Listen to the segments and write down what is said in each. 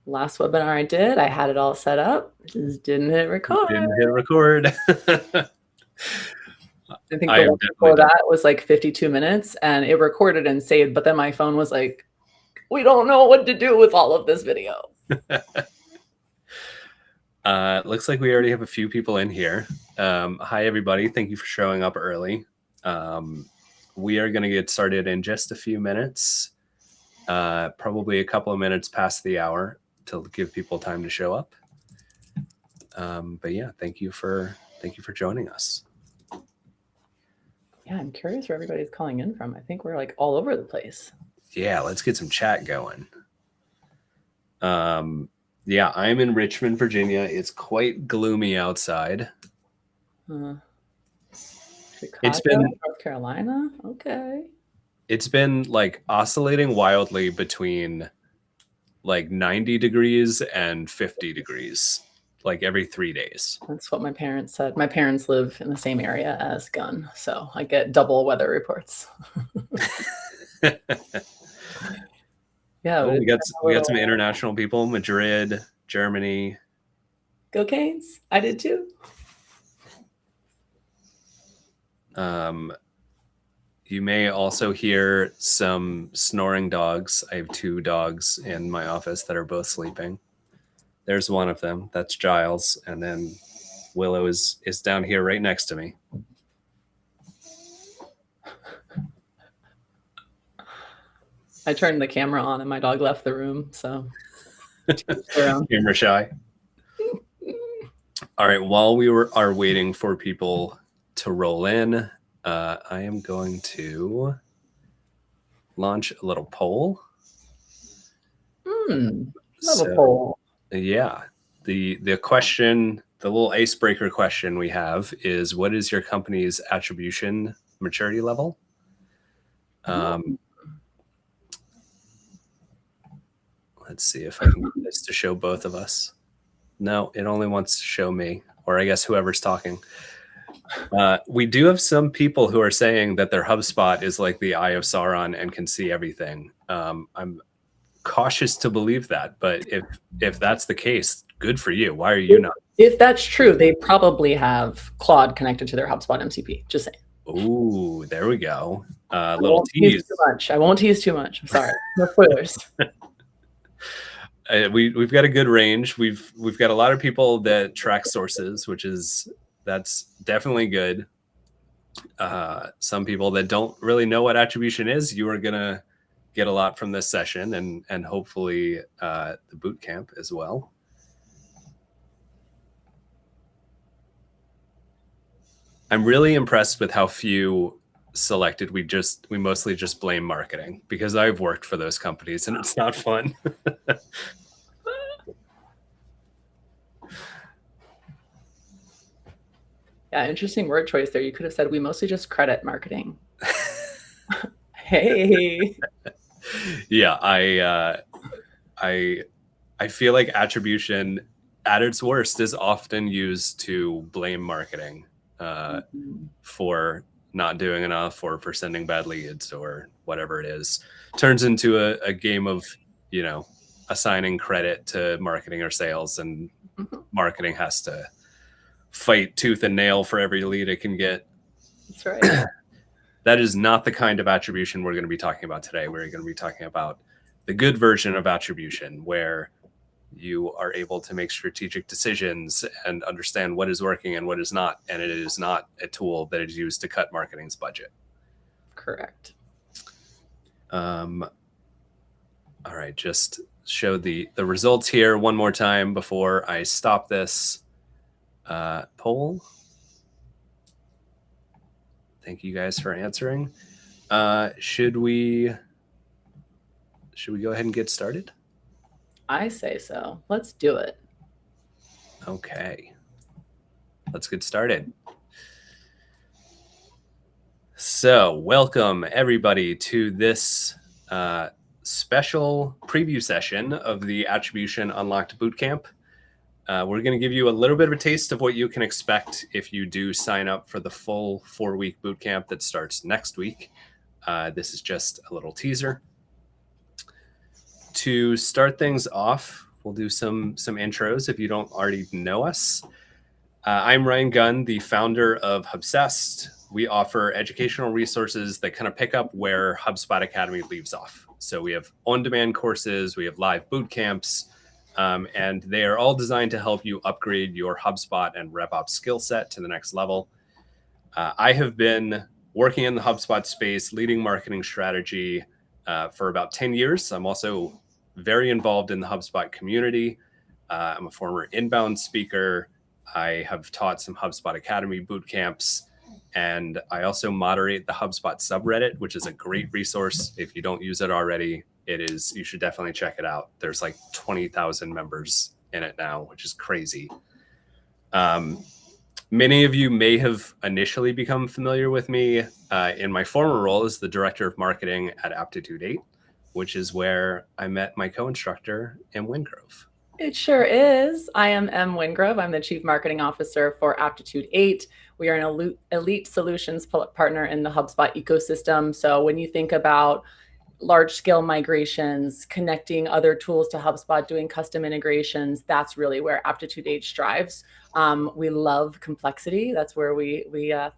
Last webinar I did, I had it all set up. Just didn't hit record. Didn't hit record. I think the one before that was like 52 minutes and it recorded and saved, but then my phone was like, we don't know what to do with all of this video. Looks like we already have a few people in here. Hi, everybody. Thank you for showing up early. We are going to get started in just a few minutes, probably a couple of minutes past the hour to give people time to show up. But yeah, thank you for joining us. Yeah, I'm curious where everybody's calling in from. I think we're like all over the place. Yeah, let's get some chat going. Yeah, I'm in Richmond, Virginia. It's quite gloomy outside. Chicago, It's been North Carolina. Okay. It's been like oscillating wildly between like 90 degrees and 50 degrees, like every 3 days. That's what my parents said. My parents live in the same area as Gunn, so I get double weather reports. Yeah, well, we got some international people. Madrid, Germany. Go Canes! I did too. You may also hear some snoring dogs. I have 2 dogs in my office that are both sleeping. There's one of them. That's Giles, and then Willow is down here right next to me. I turned the camera on and my dog left the room, so camera shy. All right, while we are waiting for people to roll in, I am going to launch a little poll. Love a poll. Yeah, the question, the little icebreaker question we have is, what is your company's attribution maturity level? Let's see if I can get this to show both of us. No, it only wants to show me, or I guess whoever's talking. We do have some people who are saying that their HubSpot is like the Eye of Sauron and can see everything. I'm cautious to believe that, but if that's the case, good for you. Why are you not? If that's true, they probably have Claude connected to their HubSpot MCP. Just saying. Ooh, there we go. Little tease. I won't tease too much. I'm sorry. No spoilers. We've got a good range. We've got a lot of people that track sources, that's definitely good. Some people that don't really know what attribution is, you are gonna get a lot from this session, and hopefully the boot camp as well. I'm really impressed with how few selected. We mostly just blame marketing, because I've worked for those companies and it's not fun. Yeah, interesting word choice there. You could have said we mostly just credit marketing. Hey. Yeah, I feel like attribution at its worst is often used to blame marketing for not doing enough, or for sending bad leads, or whatever it is. Turns into a game of, assigning credit to marketing or sales, and marketing has to fight tooth and nail for every lead it can get. That's right. That is not the kind of attribution we're going to be talking about today. We're going to be talking about the good version of attribution, where you are able to make strategic decisions and understand what is working and what is not. And it is not a tool that is used to cut marketing's budget. Correct. All right, just show the results here one more time before I stop this poll. Thank you guys for answering. Should we go ahead and get started? I say so. Let's do it. Okay. Let's get started. So, welcome everybody to this special preview session of the Attribution Unlocked Bootcamp. We're going to give you a little bit of a taste of what you can expect if you do sign up for the full 4-week bootcamp that starts next week. This is just a little teaser. To start things off, we'll do some intros if you don't already know us. I'm Ryan Gunn, the founder of Hubsessed. We offer educational resources that kind of pick up where HubSpot Academy leaves off. So we have on-demand courses, we have live boot camps, and they are all designed to help you upgrade your HubSpot and RevOps skill set to the next level. I have been working in the HubSpot space, leading marketing strategy for about 10 years. I'm also very involved in the HubSpot community. I'm a former inbound speaker. I have taught some HubSpot Academy boot camps, and I also moderate the HubSpot subreddit, which is a great resource. If you don't use it already, you should definitely check it out. There's like 20,000 members in it now, which is crazy. Many of you may have initially become familiar with me in my former role as the director of marketing at Aptitude 8, which is where I met my co-instructor, Em Wingrove. It sure is. I am Em Wingrove. I'm the Chief Marketing Officer for Aptitude 8. We are an elite solutions partner in the HubSpot ecosystem. So when you think about large-scale migrations, connecting other tools to HubSpot, doing custom integrations, that's really where Aptitude 8 strives. We love complexity. That's where we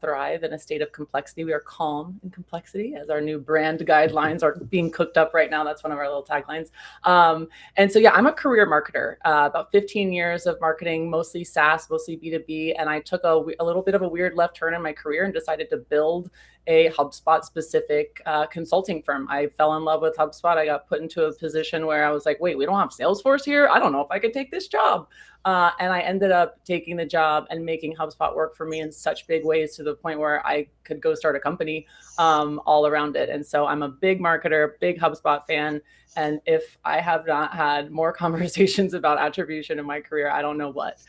thrive in a state of complexity. We are calm in complexity, as our new brand guidelines are being cooked up right now. That's one of our little taglines. And so, yeah, I'm a career marketer, about 15 years of marketing, mostly SaaS, mostly B2B. And I took a little bit of a weird left turn in my career and decided to build a HubSpot specific consulting firm. I fell in love with HubSpot. I got put into a position where I was like, wait, we don't have Salesforce here? I don't know if I could take this job. And I ended up taking the job and making HubSpot work for me in such big ways to the point where I could go start a company all around it. And so I'm a big marketer, big HubSpot fan. And if I have not had more conversations about attribution in my career, I don't know what.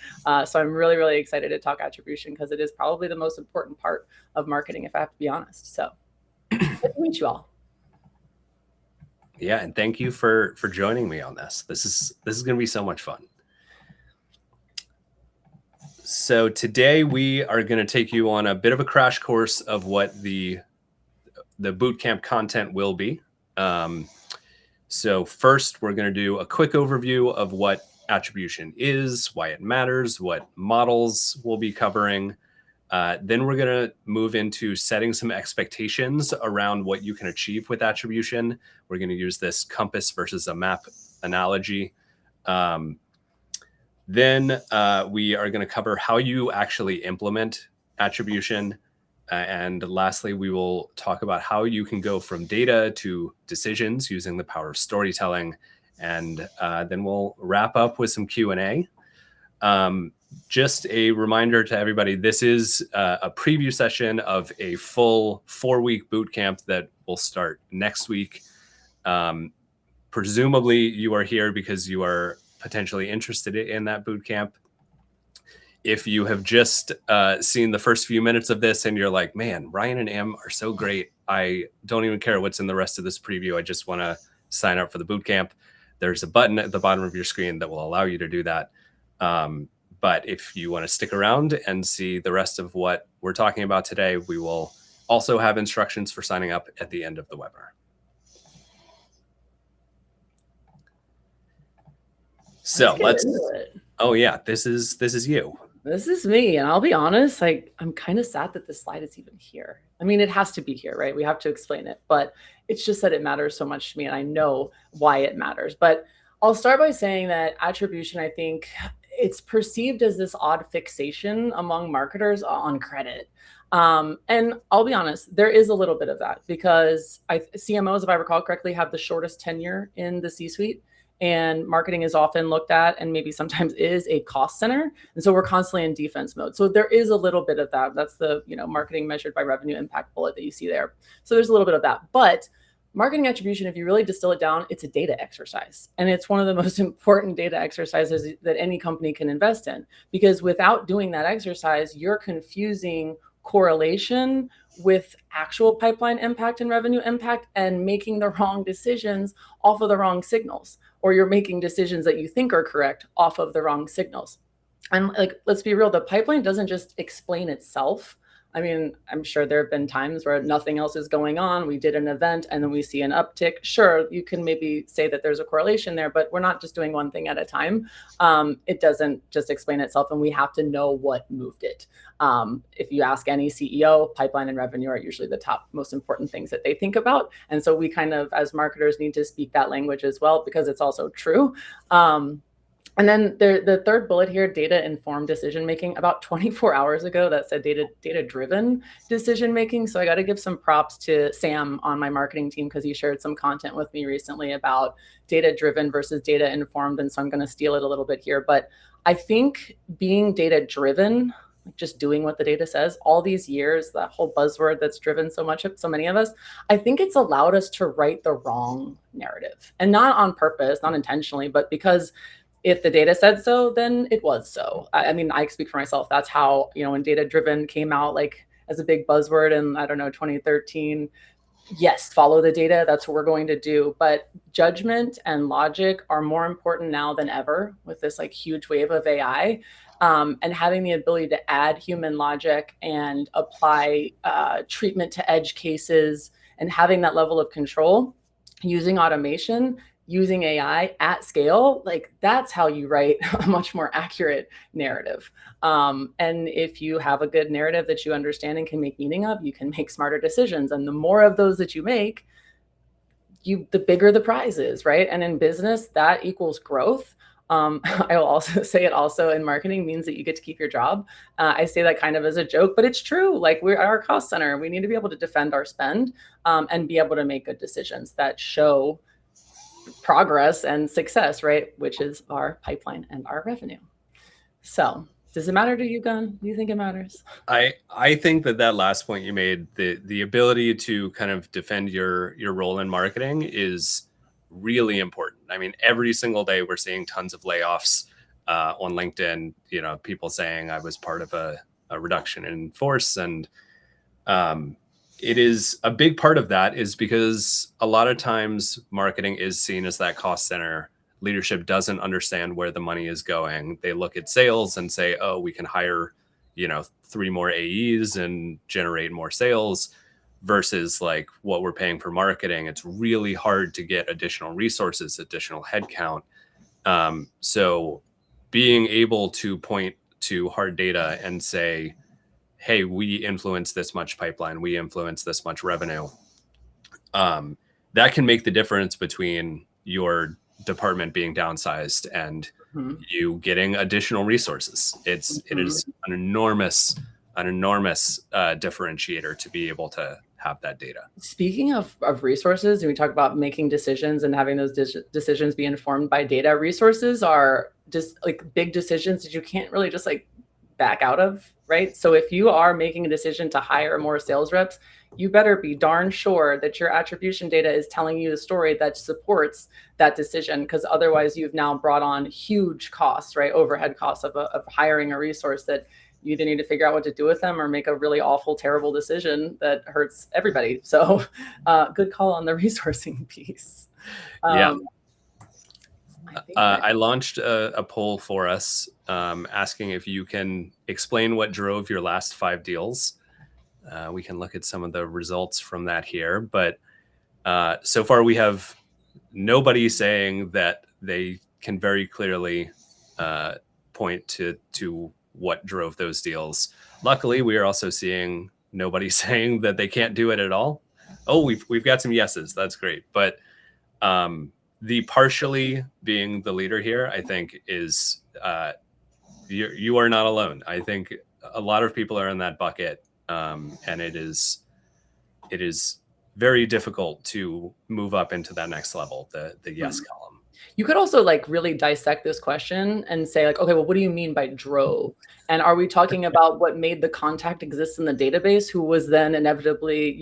So I'm really, really excited to talk attribution because it is probably the most important part of marketing, if I have to be honest. So good to meet you all. Yeah, and thank you for joining me on this. This is going to be so much fun. So today we are going to take you on a bit of a crash course of what the bootcamp content will be. So first, we're going to do a quick overview of what attribution is, why it matters, what models we'll be covering. Then we're going to move into setting some expectations around what you can achieve with attribution. We're going to use this compass versus a map analogy. Then we are going to cover how you actually implement attribution. And lastly, we will talk about how you can go from data to decisions using the power of storytelling. And then we'll wrap up with some Q&A. Just a reminder to everybody, this is a preview session of a full 4-week bootcamp that will start next week. Presumably, you are here because you are potentially interested in that bootcamp. If you have just seen the first few minutes of this and you're like, man, Ryan and Em are so great, I don't even care what's in the rest of this preview. I just want to sign up for the bootcamp. There's a button at the bottom of your screen that will allow you to do that. But if you want to stick around and see the rest of what we're talking about today, we will also have instructions for signing up at the end of the webinar. So oh yeah, this is you. This is me. And I'll be honest, I'm kind of sad that this slide is even here. I mean, it has to be here, right? We have to explain it, but it's just that it matters so much to me and I know why it matters. But I'll start by saying that attribution, I think it's perceived as this odd fixation among marketers on credit. And I'll be honest, there is a little bit of that because CMOs, if I recall correctly, have the shortest tenure in the C-suite. And marketing is often looked at and maybe sometimes is a cost center. And so we're constantly in defense mode. So there is a little bit of that. That's the marketing measured by revenue impact bullet that you see there. So there's a little bit of that. But marketing attribution, if you really distill it down, it's a data exercise. And it's one of the most important data exercises that any company can invest in. Because without doing that exercise, you're confusing correlation with actual pipeline impact and revenue impact and making the wrong decisions off of the wrong signals. Or you're making decisions that you think are correct off of the wrong signals. And let's be real, the pipeline doesn't just explain itself. I mean, I'm sure there have been times where nothing else is going on. We did an event and then we see an uptick. Sure, you can maybe say that there's a correlation there, but we're not just doing one thing at a time. It doesn't just explain itself, and we have to know what moved it. If you ask any CEO, pipeline and revenue are usually the top most important things that they think about. And so we kind of, as marketers, need to speak that language as well, because it's also true. And then the third bullet here, data-informed decision-making. About 24 hours ago, that said data-driven decision-making. So I got to give some props to Sam on my marketing team, because he shared some content with me recently about data-driven versus data-informed. And so I'm going to steal it a little bit here. But I think being data-driven, like just doing what the data says, all these years, that whole buzzword that's driven so many of us, I think it's allowed us to write the wrong narrative. And not on purpose, not intentionally, but because if the data said so, then it was so. I mean, I speak for myself. That's how, when data driven came out like as a big buzzword in, 2013, yes, follow the data. That's what we're going to do. But judgment and logic are more important now than ever with this like huge wave of AI. And having the ability to add human logic and apply treatment to edge cases, and having that level of control using automation, using AI at scale, like that's how you write a much more accurate narrative. And if you have a good narrative that you understand and can make meaning of, you can make smarter decisions. And the more of those that you make, the bigger the prize is, right? And in business, that equals growth. I will also say it also in marketing means that you get to keep your job. I say that kind of as a joke, but it's true. Like, we're our cost center. We need to be able to defend our spend and be able to make good decisions that show progress and success, right? Which is our pipeline and our revenue. So does it matter to you, Gunn? Do you think it matters? I think that last point you made, the ability to kind of defend your role in marketing is really important. I mean, every single day we're seeing tons of layoffs on LinkedIn, people saying I was part of a reduction in force. And it is a big part of that is because a lot of times marketing is seen as that cost center. Leadership doesn't understand where the money is going. They look at sales and say, oh, we can hire, 3 more AEs and generate more sales, versus like what we're paying for marketing. It's really hard to get additional resources, additional headcount. So being able to point to hard data and say, hey, we influence this much pipeline, we influence this much revenue, that can make the difference between your department being downsized and you getting additional resources. It is an enormous differentiator to be able to have that data. Speaking of resources, and we talk about making decisions and having those decisions be informed by data, resources are just like big decisions that you can't really just like back out of, right? So if you are making a decision to hire more sales reps, you better be darn sure that your attribution data is telling you the story that supports that decision, because otherwise you've now brought on huge costs, right? Overhead costs of hiring a resource that you either need to figure out what to do with them or make a really awful, terrible decision that hurts everybody. So good call on the resourcing piece. Yeah. I launched a poll for us asking if you can explain what drove your last 5 deals. We can look at some of the results from that here. But so far, we have nobody saying that they can very clearly point to what drove those deals. Luckily, we are also seeing nobody saying that they can't do it at all. Oh, we've got some yeses. That's great. But the partially being the leader here, I think, is you are not alone. I think a lot of people are in that bucket, and it is very difficult to move up into that next level, the yes column. You could also like really dissect this question and say like, okay, well, what do you mean by drove? And are we talking about what made the contact exist in the database, who was then inevitably,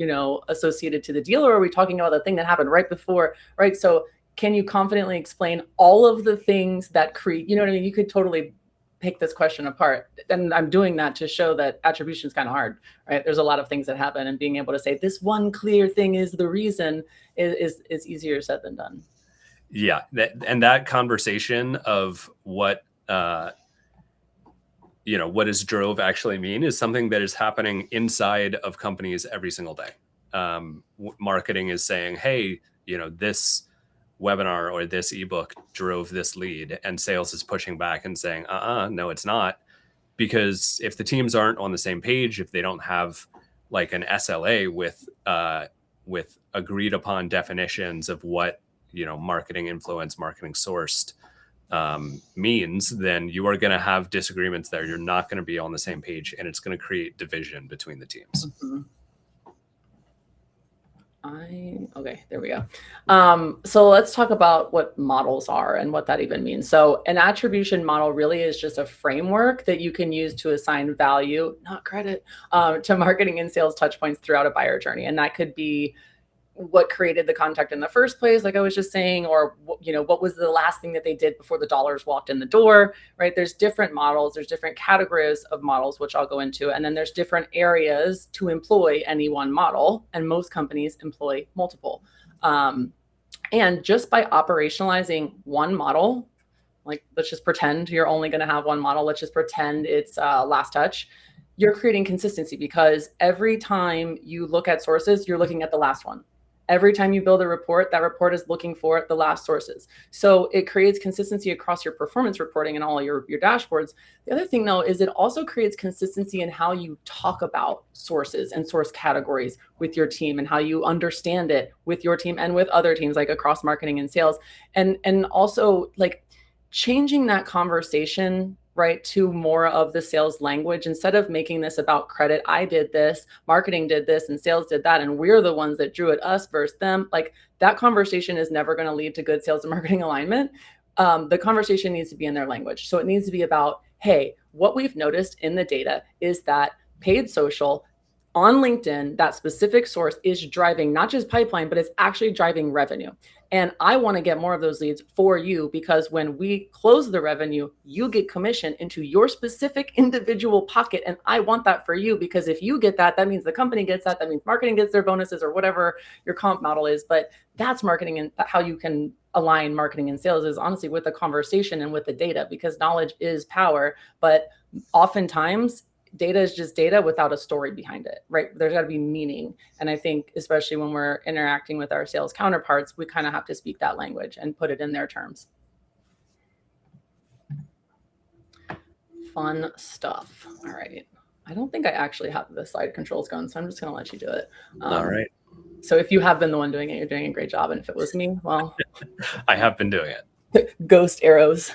associated to the deal? Or are we talking about the thing that happened right before, right? So can you confidently explain all of the things that create, you know what I mean? You could totally pick this question apart. And I'm doing that to show that attribution is kind of hard, right? There's a lot of things that happen, and being able to say this one clear thing is the reason is easier said than done. Yeah. That conversation of what what does drove actually mean is something that is happening inside of companies every single day. Marketing is saying, hey, this webinar or this ebook drove this lead, and sales is pushing back and saying, no, it's not. Because if the teams aren't on the same page, if they don't have like an SLA with agreed upon definitions of what, marketing influence, marketing sourced means, then you are going to have disagreements there. You're not going to be on the same page, and it's going to create division between the teams. Mm-hmm. Okay, there we go. So let's talk about what models are and what that even means. So an attribution model really is just a framework that you can use to assign value, not credit, to marketing and sales touch points throughout a buyer journey. And that could be what created the contact in the first place, like I was just saying, or what was the last thing that they did before the dollars walked in the door, right? There's different models, there's different categories of models, which I'll go into, and then there's different areas to employ any one model, and most companies employ multiple. And just by operationalizing one model, like let's just pretend you're only going to have one model, let's just pretend it's last touch, you're creating consistency, because every time you look at sources, you're looking at the last one. Every time you build a report, that report is looking for the last sources. So it creates consistency across your performance reporting and all your dashboards. The other thing, though, is it also creates consistency in how you talk about sources and source categories with your team, and how you understand it with your team and with other teams, like across marketing and sales. And also like changing that conversation, right, to more of the sales language, instead of making this about credit. I did this, marketing did this, and sales did that, and we're the ones that drew it, us versus them. Like that conversation is never going to lead to good sales and marketing alignment. The conversation needs to be in their language. So it needs to be about, hey, what we've noticed in the data is that paid social on LinkedIn, that specific source is driving not just pipeline, but it's actually driving revenue. And I want to get more of those leads for you, because when we close the revenue, you get commission into your specific individual pocket. And I want that for you, because if you get that, that means the company gets that. That means marketing gets their bonuses or whatever your comp model is. But that's marketing, and how you can align marketing and sales is honestly with the conversation and with the data, because knowledge is power. But oftentimes data is just data without a story behind it, right? There's got to be meaning. And I think especially when we're interacting with our sales counterparts, we kind of have to speak that language and put it in their terms. Fun stuff. All right. I don't think I actually have the slide controls going, so I'm just going to let you do it. All right. So if you have been the one doing it, you're doing a great job. And if it was me, well, I have been doing it. Ghost arrows.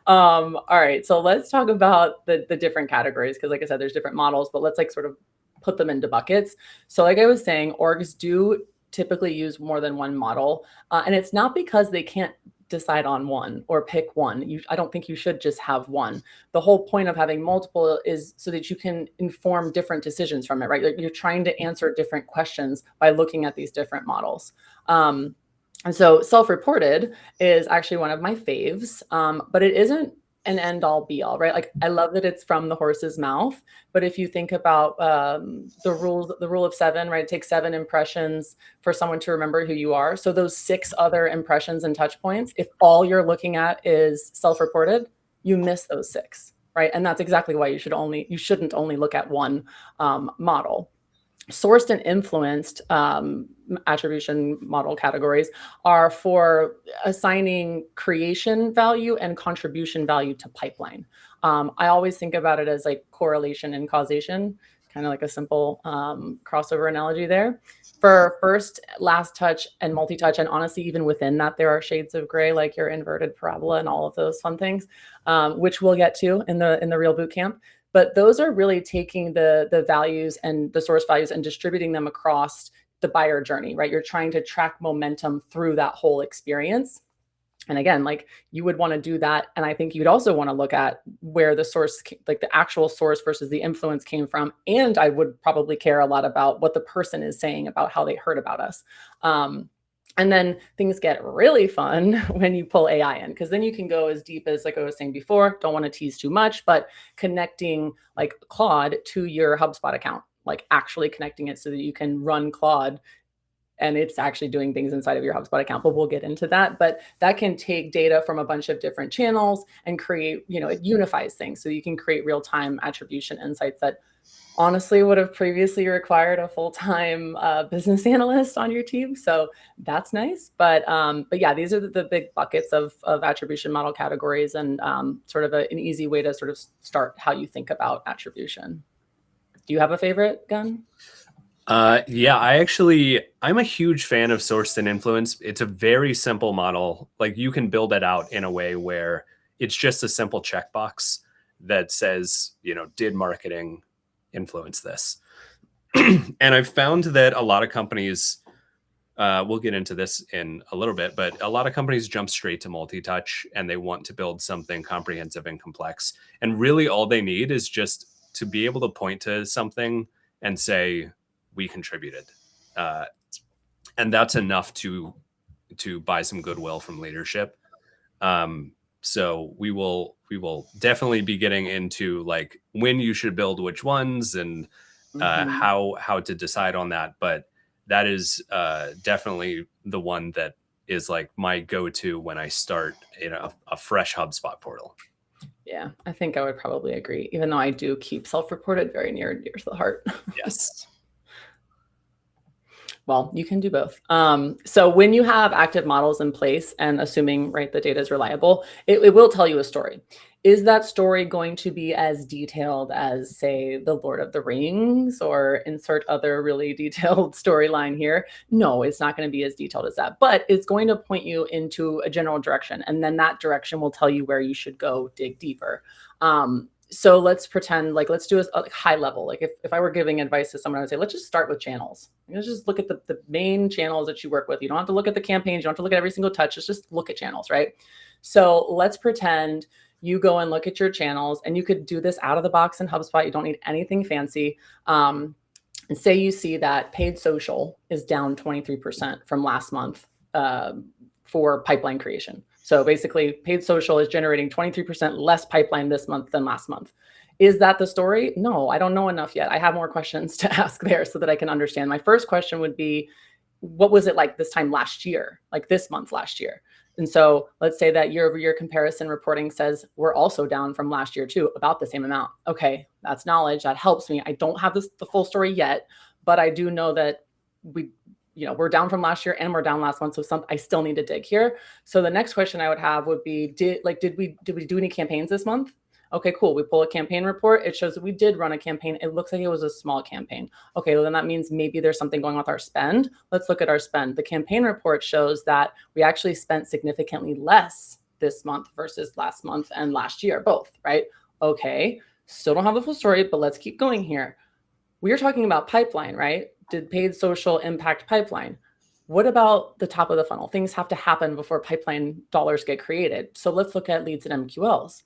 All right, so let's talk about the different categories, because like I said, there's different models, but let's like sort of put them into buckets. So like I was saying, orgs do typically use more than one model, and it's not because they can't decide on one or pick one. I don't think you should just have one. The whole point of having multiple is so that you can inform different decisions from it, right? Like you're trying to answer different questions by looking at these different models. And so self-reported is actually one of my faves, but it isn't an end all be all, right? Like I love that it's from the horse's mouth, but if you think about the rule of 7, right? It takes 7 impressions for someone to remember who you are. So those 6 other impressions and touch points, if all you're looking at is self-reported, you miss those 6, right? And that's exactly why you shouldn't only look at one model. Sourced and influenced attribution model categories are for assigning creation value and contribution value to pipeline. I always think about it as like correlation and causation, kind of like a simple crossover analogy there. For first, last touch, and multi-touch, and honestly, even within that, there are shades of gray, like your inverted parabola and all of those fun things, which we'll get to in the real boot camp. But those are really taking the values and the source values and distributing them across the buyer journey, right? You're trying to track momentum through that whole experience. And again, like you would want to do that. And I think you'd also want to look at where the source, like the actual source versus the influence came from. And I would probably care a lot about what the person is saying about how they heard about us. And then things get really fun when you pull AI in, because then you can go as deep as, like I was saying before, don't want to tease too much, but connecting like Claude to your HubSpot account, like actually connecting it so that you can run Claude and it's actually doing things inside of your HubSpot account, but we'll get into that. But that can take data from a bunch of different channels and create, it unifies things. So you can create real-time attribution insights that honestly would have previously required a full-time business analyst on your team. So that's nice. But yeah, these are the big buckets of attribution model categories, and sort of an easy way to sort of start how you think about attribution. Do you have a favorite, Gunn? Yeah, I'm a huge fan of sourced and influenced. It's a very simple model. Like, you can build it out in a way where it's just a simple checkbox that says, did marketing influence this? And I've found that a lot of companies, we'll get into this in a little bit, but a lot of companies jump straight to multi-touch and they want to build something comprehensive and complex. And really all they need is just to be able to point to something and say, we contributed. And that's enough to buy some goodwill from leadership. So we will definitely be getting into like when you should build which ones and how to decide on that. But that is definitely the one that is like my go-to when I start a fresh HubSpot portal. Yeah, I think I would probably agree, even though I do keep self-reported very near and dear to the heart. Yes. Well, you can do both. So when you have active models in place and assuming, right, the data is reliable, it will tell you a story. Is that story going to be as detailed as, say, The Lord of the Rings, or insert other really detailed storyline here? No, it's not going to be as detailed as that, but it's going to point you into a general direction. And then that direction will tell you where you should go dig deeper. So let's pretend, like, let's do a high level. Like if I were giving advice to someone, I would say, let's just start with channels. Let's just look at the main channels that you work with. You don't have to look at the campaigns. You don't have to look at every single touch. Just look at channels, right? So let's pretend you go and look at your channels, and you could do this out of the box in HubSpot. You don't need anything fancy. And say you see that paid social is down 23% from last month for pipeline creation. So basically, paid social is generating 23% less pipeline this month than last month. Is that the story? No, I don't know enough yet. I have more questions to ask there so that I can understand. My first question would be, what was it like this time last year, like this month last year? And so let's say that year-over-year comparison reporting says we're also down from last year too, about the same amount. Okay, that's knowledge. That helps me. I don't have the full story yet, but I do know that we're down from last year and we're down last month. So I still need to dig here. So the next question I would have would be, did we do any campaigns this month? Okay, cool. We pull a campaign report. It shows that we did run a campaign. It looks like it was a small campaign. Okay, well, then that means maybe there's something going on with our spend. Let's look at our spend. The campaign report shows that we actually spent significantly less this month versus last month and last year, both, right? Okay, still don't have the full story, but let's keep going here. We are talking about pipeline, right? Did paid social impact pipeline? What about the top of the funnel? Things have to happen before pipeline dollars get created. So let's look at leads and MQLs.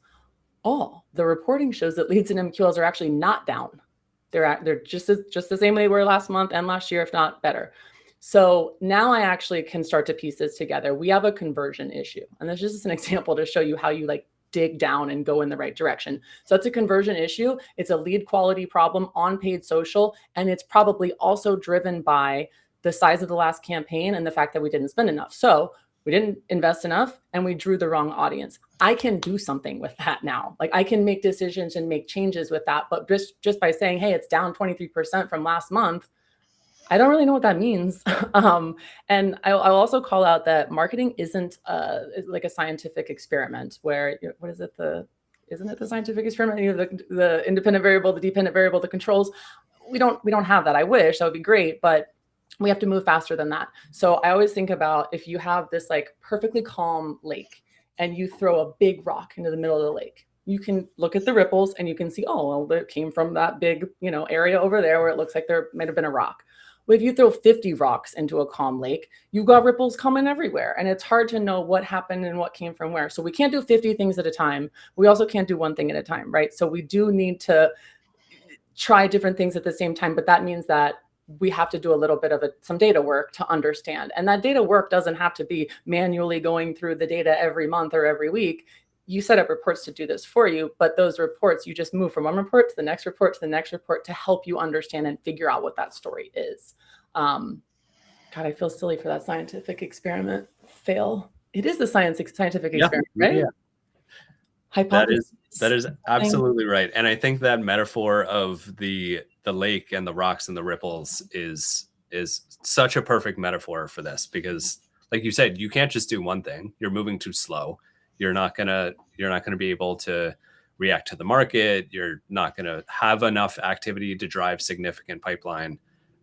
Oh, the reporting shows that leads and MQLs are actually not down. They're just the same way they were last month and last year, if not better. So now I actually can start to piece this together. We have a conversion issue. And this is just an example to show you how you dig down and go in the right direction. So it's a conversion issue. It's a lead quality problem on paid social. And it's probably also driven by the size of the last campaign and the fact that we didn't spend enough. So we didn't invest enough and we drew the wrong audience. I can do something with that now. Like, I can make decisions and make changes with that. But just by saying, hey, it's down 23% from last month, I don't really know what that means. And I'll also call out that marketing isn't like a scientific experiment where, isn't it the scientific experiment? The independent variable, the dependent variable, the controls. We don't have that. I wish that would be great, but we have to move faster than that. So I always think about, if you have this like perfectly calm lake and you throw a big rock into the middle of the lake, you can look at the ripples and you can see, oh, well, it came from that big, area over there where it looks like there might have been a rock. Well, if you throw 50 rocks into a calm lake, you've got ripples coming everywhere. And it's hard to know what happened and what came from where. So we can't do 50 things at a time. We also can't do one thing at a time, right? So we do need to try different things at the same time, but that means that we have to do a little bit of some data work to understand. And that data work doesn't have to be manually going through the data every month or every week. You set up reports to do this for you, but those reports, you just move from one report to the next report to the next report to help you understand and figure out what that story is. God, I feel silly for that scientific experiment fail. It is the scientific Yeah, experiment, right? yeah. Hypothesis. That is absolutely right. And I think that metaphor of the lake and the rocks and the ripples is such a perfect metaphor for this, because like you said, you can't just do one thing. You're moving too slow. You're not gonna be able to react to the market. You're not gonna have enough activity to drive significant pipeline.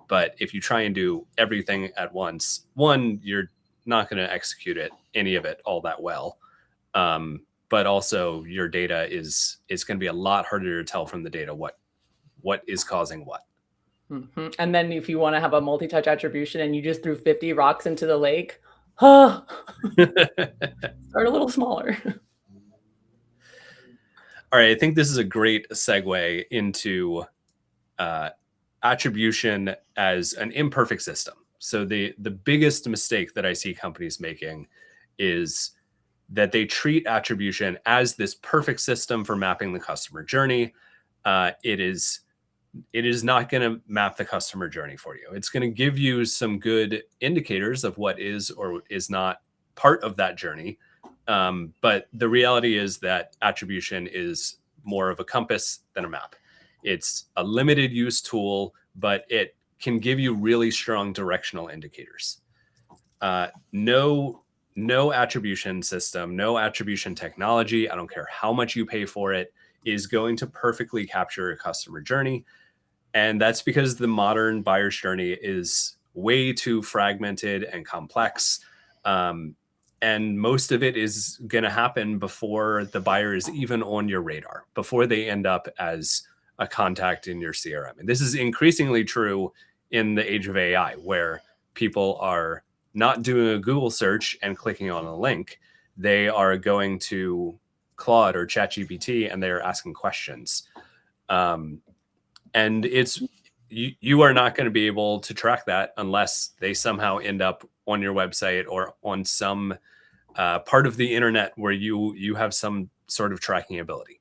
But if you try and do everything at once, one, you're not gonna execute any of it all that well. But also your data is going to be a lot harder to tell from the data what is causing what. Mm-hmm. And then if you want to have a multi-touch attribution and you just threw 50 rocks into the lake, start a little smaller. All right, I think this is a great segue into attribution as an imperfect system. So the biggest mistake that I see companies making is that they treat attribution as this perfect system for mapping the customer journey. It is not going to map the customer journey for you. It's going to give you some good indicators of what is or is not part of that journey. But the reality is that attribution is more of a compass than a map. It's a limited use tool, but it can give you really strong directional indicators. No attribution system, no attribution technology, I don't care how much you pay for it, is going to perfectly capture a customer journey. And that's because the modern buyer's journey is way too fragmented and complex. And most of it is going to happen before the buyer is even on your radar, before they end up as a contact in your CRM. And this is increasingly true in the age of AI, where people are not doing a Google search and clicking on a link. They are going to Claude or ChatGPT and they're asking questions. And it's you are not going to be able to track that unless they somehow end up on your website or on some part of the internet where you have some sort of tracking ability.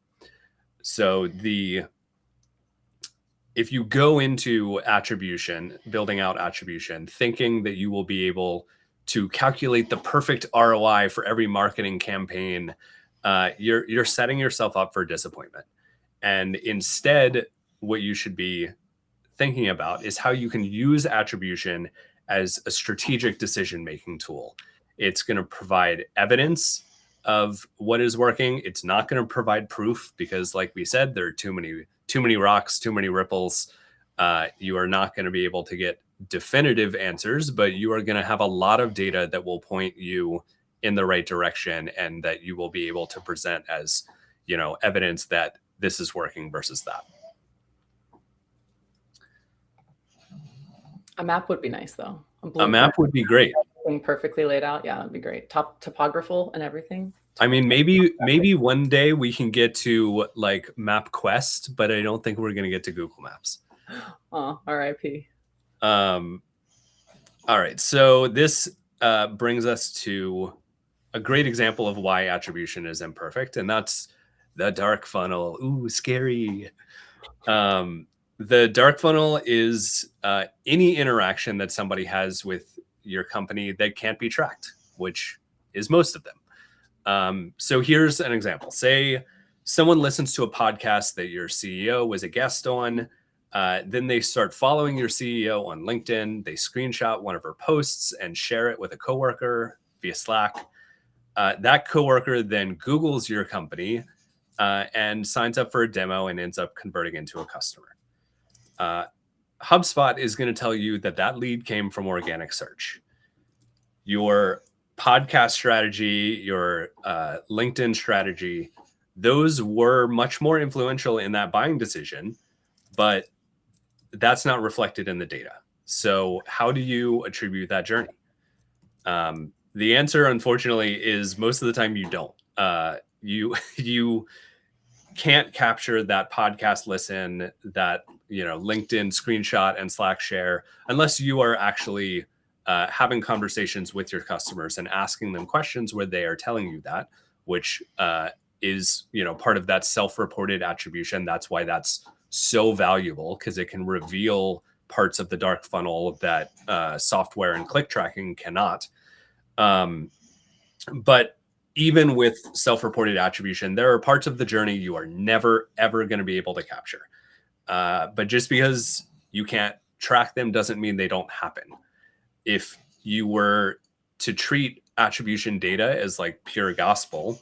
So if you go into attribution, building out attribution, thinking that you will be able to calculate the perfect ROI for every marketing campaign, you're setting yourself up for disappointment. And instead, what you should be thinking about is how you can use attribution as a strategic decision-making tool. It's going to provide evidence of what is working. It's not going to provide proof because, like we said, there are too many rocks, too many ripples. You are not going to be able to get definitive answers, but you are going to have a lot of data that will point you in the right direction and that you will be able to present as, evidence that this is working versus that. A map would be nice, though. A map would be great. Perfectly laid out. Yeah, that'd be great. Topographical and everything. I mean, maybe one day we can get to like MapQuest, but I don't think we're going to get to Google Maps. Oh, RIP. All right. So this brings us to a great example of why attribution is imperfect, and that's the dark funnel. Ooh, scary. The dark funnel is any interaction that somebody has with your company that can't be tracked, which is most of them. So here's an example. Say someone listens to a podcast that your CEO was a guest on. Then they start following your CEO on LinkedIn. They screenshot one of her posts and share it with a coworker via Slack. That coworker then Googles your company and signs up for a demo and ends up converting into a customer. HubSpot is going to tell you that lead came from organic search. Your podcast strategy, your LinkedIn strategy, those were much more influential in that buying decision, but that's not reflected in the data. So how do you attribute that journey? The answer, unfortunately, is most of the time you don't. You can't capture that podcast listen, that LinkedIn screenshot and Slack share, unless you are actually having conversations with your customers and asking them questions where they are telling you that, which is part of that self-reported attribution. That's why that's so valuable, because it can reveal parts of the dark funnel that software and click tracking cannot. But even with self-reported attribution, there are parts of the journey you are never, ever going to be able to capture. But just because you can't track them doesn't mean they don't happen. If you were to treat attribution data as like pure gospel,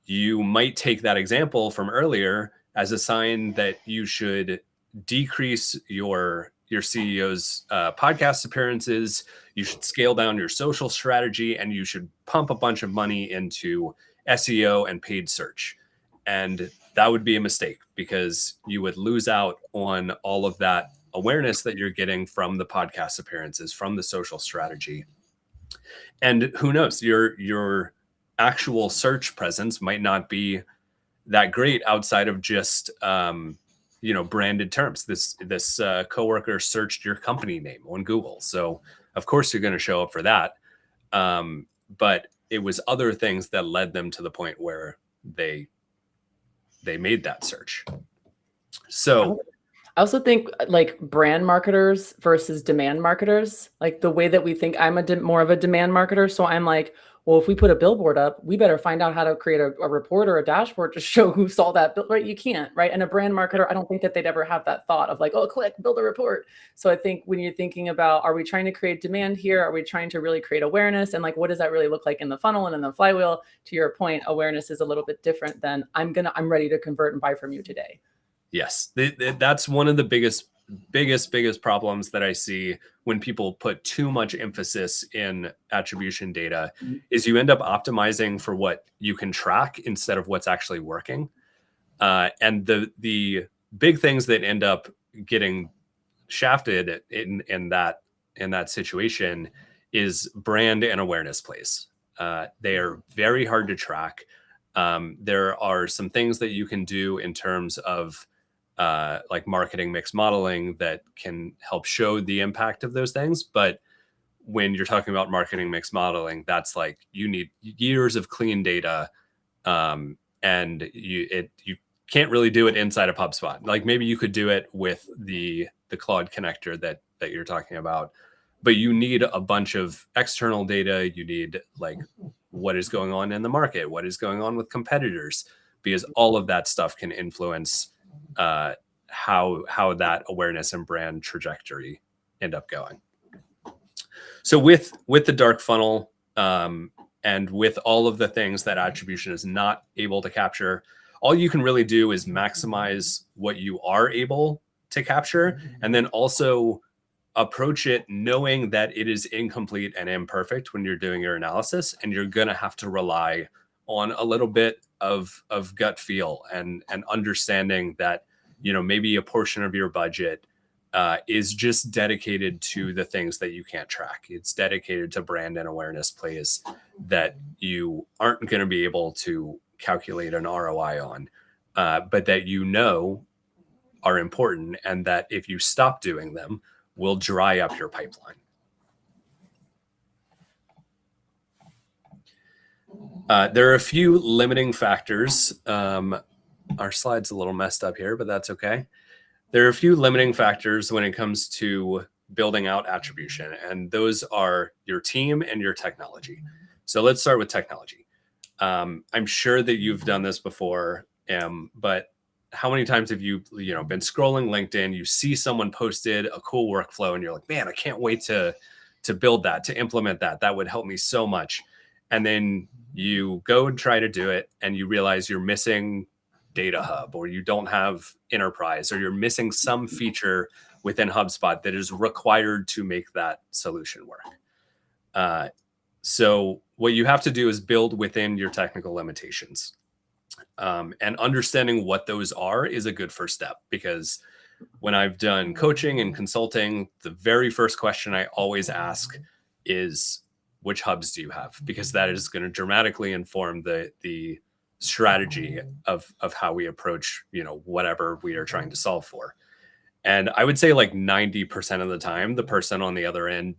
you might take that example from earlier as a sign that you should decrease your CEO's podcast appearances, you should scale down your social strategy, and you should pump a bunch of money into SEO and paid search. And that would be a mistake, because you would lose out on all of that awareness that you're getting from the podcast appearances, from the social strategy. And who knows, your actual search presence might not be that great outside of just branded terms. This coworker searched your company name on Google, so of course you're going to show up for that. But it was other things that led them to the point where they made that search. So I also think like brand marketers versus demand marketers, like the way that we think. I'm more of a demand marketer. So I'm like, well, if we put a billboard up, we better find out how to create a report or a dashboard to show who saw that bill, right? You can't, right? And a brand marketer, I don't think that they'd ever have that thought of like, oh, click, build a report. So I think when you're thinking about, are we trying to create demand here? Are we trying to really create awareness? And like, what does that really look like in the funnel and in the flywheel? To your point, awareness is a little bit different than I'm ready to convert and buy from you today. Yes, that's one of the biggest problems that I see when people put too much emphasis in attribution data, is you end up optimizing for what you can track instead of what's actually working. And the big things that end up getting shafted in that situation is brand and awareness plays. They are very hard to track. There are some things that you can do in terms of like marketing mix modeling that can help show the impact of those things. But when you're talking about marketing mix modeling, that's like, you need years of clean data. And you can't really do it inside of HubSpot. Like maybe you could do it with the Claude connector that you're talking about, but you need a bunch of external data. You need like what is going on in the market, what is going on with competitors, because all of that stuff can influence how that awareness and brand trajectory end up going. So with the dark funnel, and with all of the things that attribution is not able to capture, all you can really do is maximize what you are able to capture, and then also approach it knowing that it is incomplete and imperfect when you're doing your analysis, and you're going to have to rely on a little bit of gut feel and understanding that, maybe a portion of your budget is just dedicated to the things that you can't track. It's dedicated to brand and awareness plays that you aren't going to be able to calculate an ROI on, but that are important, and that if you stop doing them, will dry up your pipeline. There are a few limiting factors. Our slide's a little messed up here, but that's okay. There are a few limiting factors when it comes to building out attribution, and those are your team and your technology. So let's start with technology. I'm sure that you've done this before, but how many times have you been scrolling LinkedIn, you see someone posted a cool workflow, and you're like, man, I can't wait to build that, to implement that. That would help me so much. And then you go and try to do it, and you realize you're missing Data Hub, or you don't have Enterprise, or you're missing some feature within HubSpot that is required to make that solution work. So what you have to do is build within your technical limitations. And understanding what those are is a good first step, because when I've done coaching and consulting, the very first question I always ask is, which hubs do you have? Because that is going to dramatically inform the strategy of how we approach, whatever we are trying to solve for. And I would say like 90% of the time, the person on the other end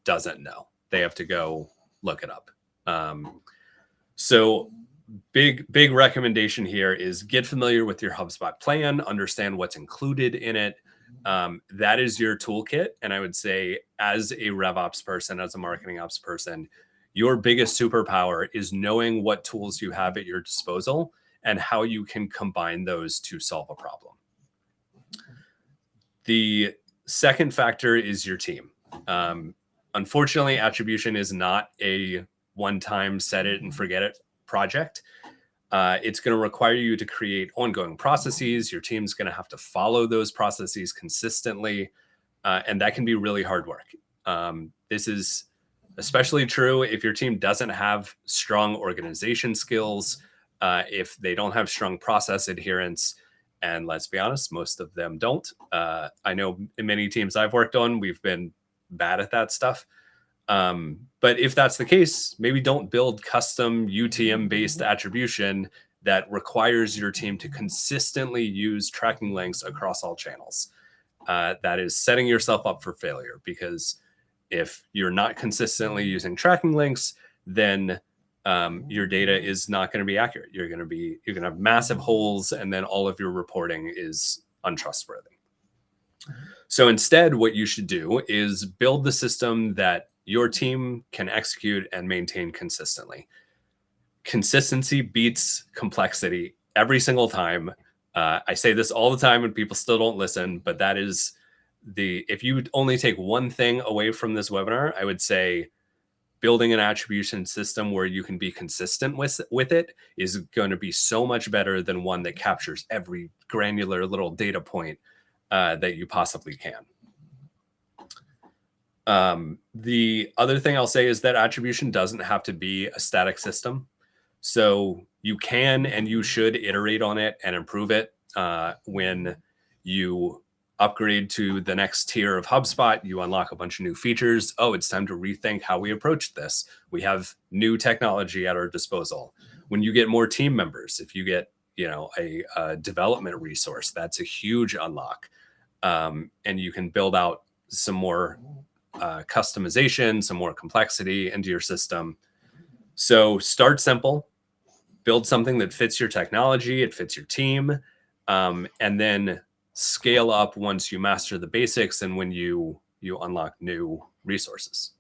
doesn't know. They have to go look it up. So big recommendation here is get familiar with your HubSpot plan, understand what's included in it, That is your toolkit. And I would say, as a RevOps person, as a marketing ops person, your biggest superpower is knowing what tools you have at your disposal and how you can combine those to solve a problem. The second factor is your team. Unfortunately, attribution is not a one-time set it and forget it project. It's going to require you to create ongoing processes. Your team's going to have to follow those processes consistently, and that can be really hard work. This is especially true if your team doesn't have strong organization skills, if they don't have strong process adherence, and let's be honest, most of them don't. I know in many teams I've worked on, we've been bad at that stuff. But if that's the case, maybe don't build custom UTM-based attribution that requires your team to consistently use tracking links across all channels. That is setting yourself up for failure, because if you're not consistently using tracking links, then your data is not going to be accurate. You're going to have massive holes, and then all of your reporting is untrustworthy. So instead, what you should do is build the system that your team can execute and maintain consistently. Consistency beats complexity every single time. I say this all the time and people still don't listen, but that is if you only take one thing away from this webinar, I would say building an attribution system where you can be consistent with it is going to be so much better than one that captures every granular little data point that you possibly can. The other thing I'll say is that attribution doesn't have to be a static system. So you can and you should iterate on it and improve it. When you upgrade to the next tier of HubSpot, you unlock a bunch of new features. Oh, it's time to rethink how we approached this. We have new technology at our disposal. When you get more team members, if you get a development resource, that's a huge unlock. And you can build out some more customization, some more complexity into your system. So start simple, build something that fits your technology, it fits your team, and then scale up once you master the basics and when you unlock new resources.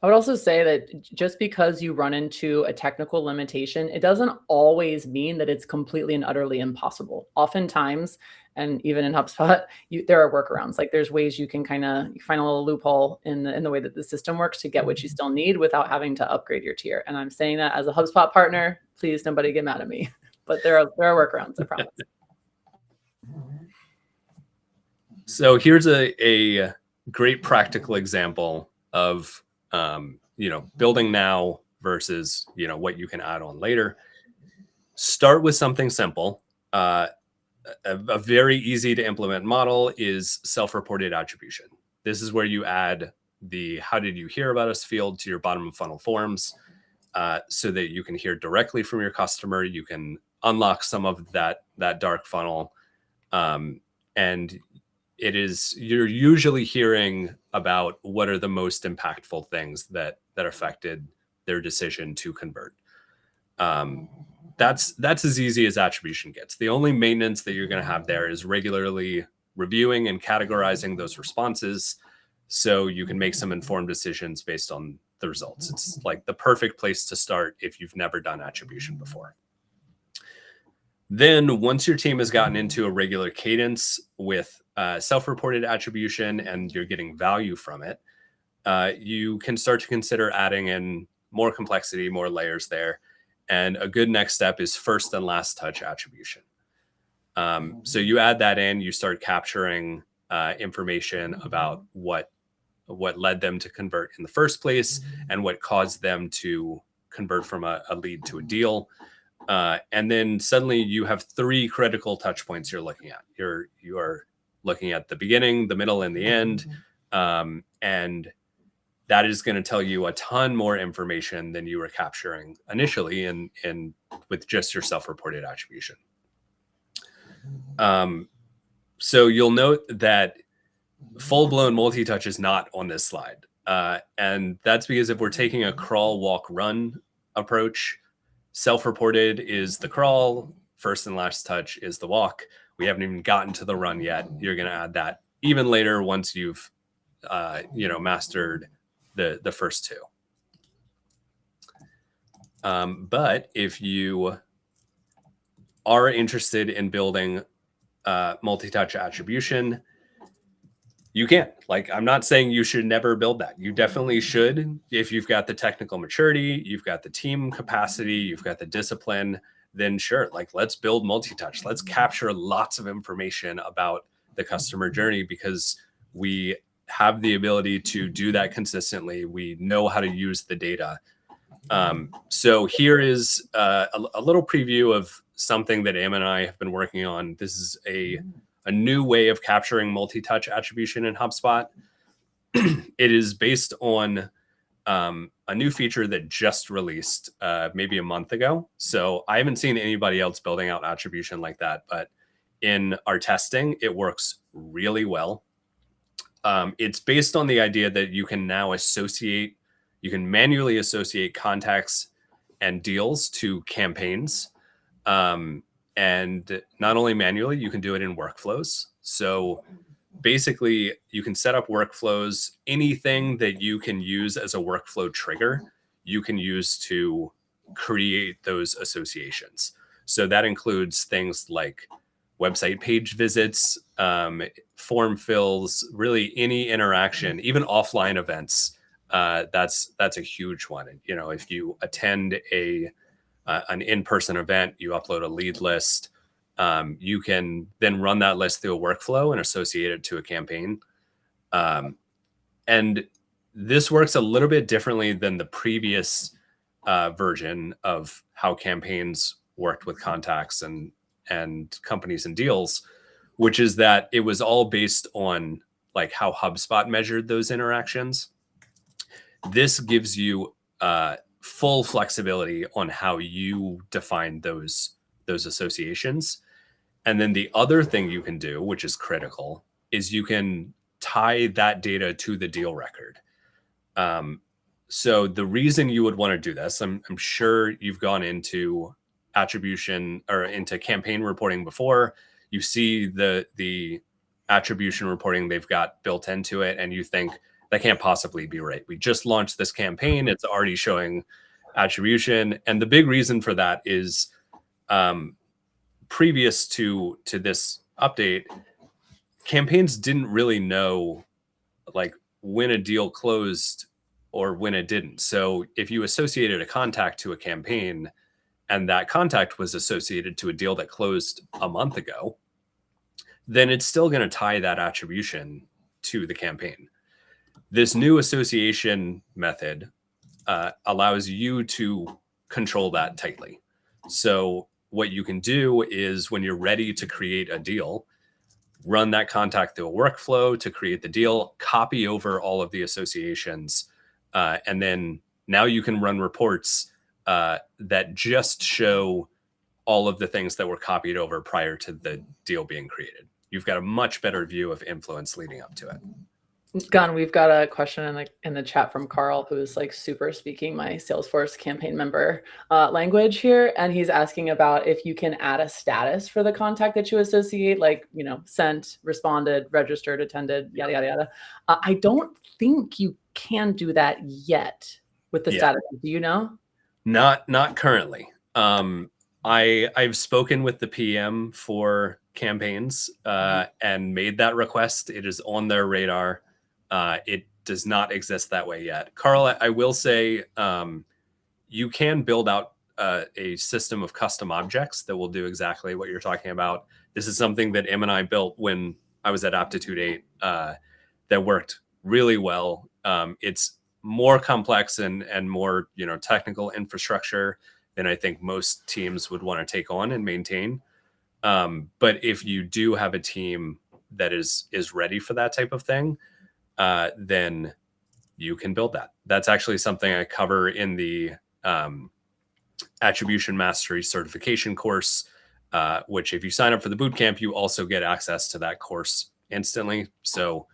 I would also say that just because you run into a technical limitation, it doesn't always mean that it's completely and utterly impossible. Oftentimes, and even in HubSpot, there are workarounds. Like there's ways you can find a little loophole in the way that the system works to get what you still need without having to upgrade your tier. And I'm saying that as a HubSpot partner, please nobody get mad at me. But there are workarounds, I promise. So here's a great practical example of building now versus what you can add on later. Start with something simple. A very easy to implement model is self-reported attribution. This is where you add the "How did you hear about us?" field to your bottom of funnel forms, so that you can hear directly from your customer. You can unlock some of that dark funnel, and you're usually hearing about what are the most impactful things that affected their decision to convert. That's as easy as attribution gets. The only maintenance that you're going to have there is regularly reviewing and categorizing those responses so you can make some informed decisions based on the results. It's like the perfect place to start if you've never done attribution before. Then once your team has gotten into a regular cadence with self-reported attribution and you're getting value from it, you can start to consider adding in more complexity, more layers there. And a good next step is first and last touch attribution. So you add that in, you start capturing information about what led them to convert in the first place and what caused them to convert from a lead to a deal. And then suddenly you have 3 critical touch points you're looking at. You are looking at the beginning, the middle, and the end. And that is going to tell you a ton more information than you were capturing initially in with just your self-reported attribution. So you'll note that full-blown multi-touch is not on this slide. And that's because if we're taking a crawl, walk, run approach, self-reported is the crawl, first and last touch is the walk. We haven't even gotten to the run yet. You're going to add that even later once you've, mastered the first two. But if you are interested in building multi-touch attribution, you can. Like, I'm not saying you should never build that. You definitely should. If you've got the technical maturity, you've got the team capacity, you've got the discipline, then sure, like, let's build multi-touch. Let's capture lots of information about the customer journey, because we have the ability to do that consistently. We know how to use the data. So here is a little preview of something that Em and I have been working on. This is a new way of capturing multi-touch attribution in HubSpot. It is based on a new feature that just released maybe a month ago. So I haven't seen anybody else building out attribution like that, but in our testing, it works really well. It's based on the idea that you can now you can manually associate contacts and deals to campaigns. And not only manually, you can do it in workflows. So basically, you can set up workflows. Anything that you can use as a workflow trigger, you can use to create those associations. So that includes things like website page visits, form fills, really any interaction, even offline events. That's a huge one. And, if you attend an in-person event, you upload a lead list. You can then run that list through a workflow and associate it to a campaign. And this works a little bit differently than the previous version of how campaigns worked with contacts and companies and deals, which is that it was all based on like how HubSpot measured those interactions. This gives you full flexibility on how you define those associations. And then the other thing you can do, which is critical, is you can tie that data to the deal record. So the reason you would want to do this, I'm sure you've gone into attribution or into campaign reporting before. You see the attribution reporting they've got built into it, and you think, that can't possibly be right. We just launched this campaign. It's already showing attribution. And the big reason for that is previous to this update, campaigns didn't really know like when a deal closed or when it didn't. So if you associated a contact to a campaign and that contact was associated to a deal that closed a month ago, then it's still going to tie that attribution to the campaign. This new association method allows you to control that tightly. So what you can do is when you're ready to create a deal, run that contact through a workflow to create the deal, copy over all of the associations, and then now you can run reports that just show all of the things that were copied over prior to the deal being created. You've got a much better view of influence leading up to it. Gunn, we've got a question in the chat from Carl, who's like super speaking my Salesforce campaign member language here. And he's asking about if you can add a status for the contact that you associate, like, sent, responded, registered, attended, yada, yada, yada. I don't think you can do that yet with the status. Do you know? Not currently. I've spoken with the PM for campaigns and made that request. It is on their radar. It does not exist that way yet. Carl, I will say you can build out a system of custom objects that will do exactly what you're talking about. This is something that Em and I built when I was at Aptitude 8 that worked really well. It's more complex and more technical infrastructure than I think most teams would want to take on and maintain. But if you do have a team that is ready for that type of thing, then you can build that. That's actually something I cover in the Attribution Mastery certification course, which if you sign up for the bootcamp, you also get access to that course instantly. So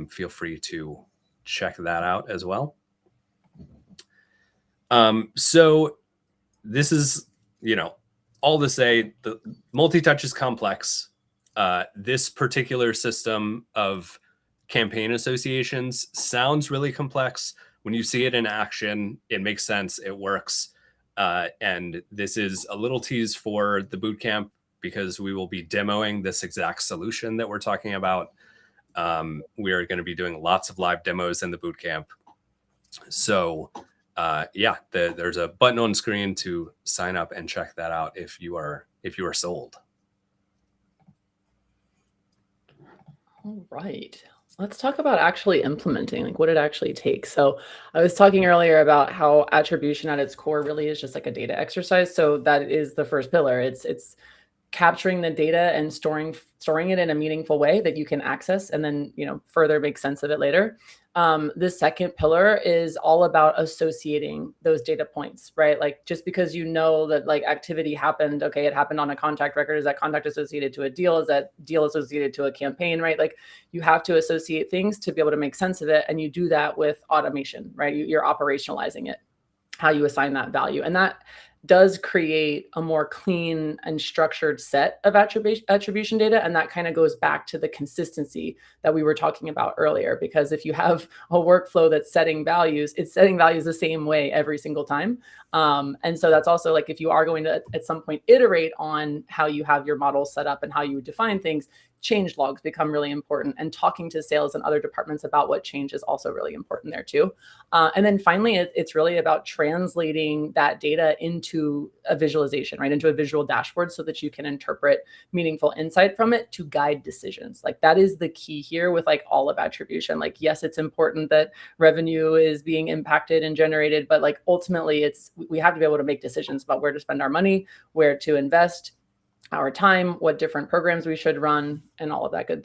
feel free to check that out as well. So this is, all to say, the multi-touch is complex. This particular system of campaign associations sounds really complex. When you see it in action, it makes sense, it works. And this is a little tease for the bootcamp because we will be demoing this exact solution that we're talking about. We are going to be doing lots of live demos in the bootcamp. So yeah, there's a button on screen to sign up and check that out if you are sold. All right. Let's talk about actually implementing, like what it actually takes. So I was talking earlier about how attribution at its core really is just like a data exercise. So that is the first pillar. It's capturing the data and storing it in a meaningful way that you can access and then, further make sense of it later. The second pillar is all about associating those data points, right? Like just because you know that like activity happened, okay, it happened on a contact record. Is that contact associated to a deal? Is that deal associated to a campaign, right? Like you have to associate things to be able to make sense of it. And you do that with automation, right? You're operationalizing it, how you assign that value. And that does create a more clean and structured set of attribution data. And that kind of goes back to the consistency that we were talking about earlier, because if you have a workflow that's setting values, it's setting values the same way every single time. And so that's also like, if you are going to at some point iterate on how you have your model set up and how you define things, change logs become really important, and talking to sales and other departments about what change is also really important there too. And then finally, it's really about translating that data into a visualization, right? Into a visual dashboard so that you can interpret meaningful insight from it to guide decisions. Like that is the key here with like all of attribution. Like, yes, it's important that revenue is being impacted and generated, but like ultimately we have to be able to make decisions about where to spend our money, where to invest our time, what different programs we should run, and all of that good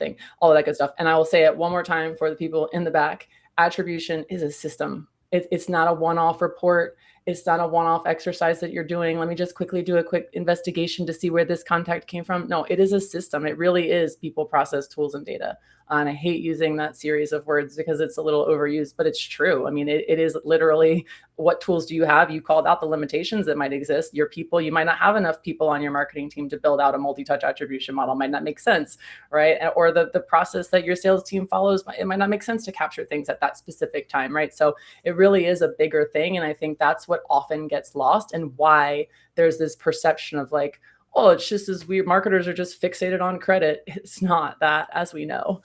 stuff. And I will say it one more time for the people in the back: attribution is a system. It's not a one-off report. It's not a one-off exercise that you're doing. Let me just quickly do a quick investigation to see where this contact came from. No, it is a system. It really is people, process, tools, and data. And I hate using that series of words because it's a little overused, but it's true. I mean, it is literally, what tools do you have? You called out the limitations that might exist. Your people, you might not have enough people on your marketing team to build out a multi-touch attribution model. Might not make sense, right? Or the process that your sales team follows, it might not make sense to capture things at that specific time, right? So it really is a bigger thing. And I think that's what often gets lost, and why there's this perception of like, oh, it's just as weird. Marketers are just fixated on credit. It's not that, as we know.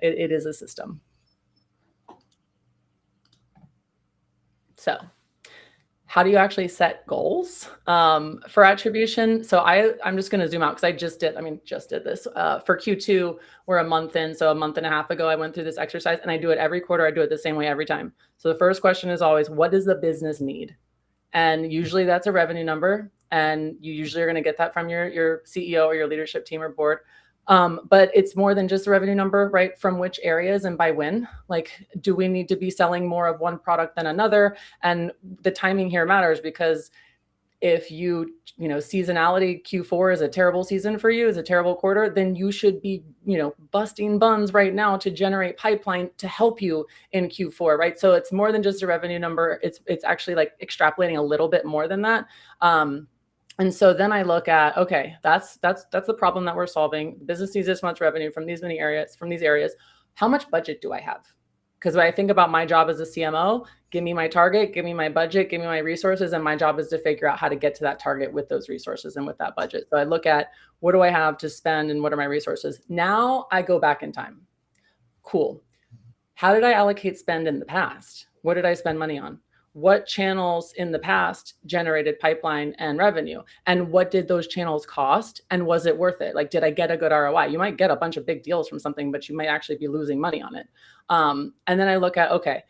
It is a system. So how do you actually set goals for attribution? So I'm just going to zoom out because I just did this for Q2. We're a month in. So a month and a half ago, I went through this exercise, and I do it every quarter. I do it the same way every time. So the first question is always, what does the business need? And usually that's a revenue number. And you usually are going to get that from your CEO or your leadership team or board. But it's more than just a revenue number, right? From which areas and by when? Like, do we need to be selling more of one product than another? And the timing here matters, because if seasonality, Q4 is a terrible season for you, is a terrible quarter, then you should be, busting buns right now to generate pipeline to help you in Q4, right? So it's more than just a revenue number. It's actually like extrapolating a little bit more than that. And so then I look at, okay, that's the problem that we're solving. The business needs this much revenue from these areas. How much budget do I have? Because when I think about my job as a CMO, give me my target, give me my budget, give me my resources, and my job is to figure out how to get to that target with those resources and with that budget. So I look at, what do I have to spend and what are my resources? Now I go back in time. Cool. How did I allocate spend in the past? What did I spend money on? What channels in the past generated pipeline and revenue? And what did those channels cost? And was it worth it? Like, did I get a good ROI? You might get a bunch of big deals from something, but you might actually be losing money on it. And then I look at, okay,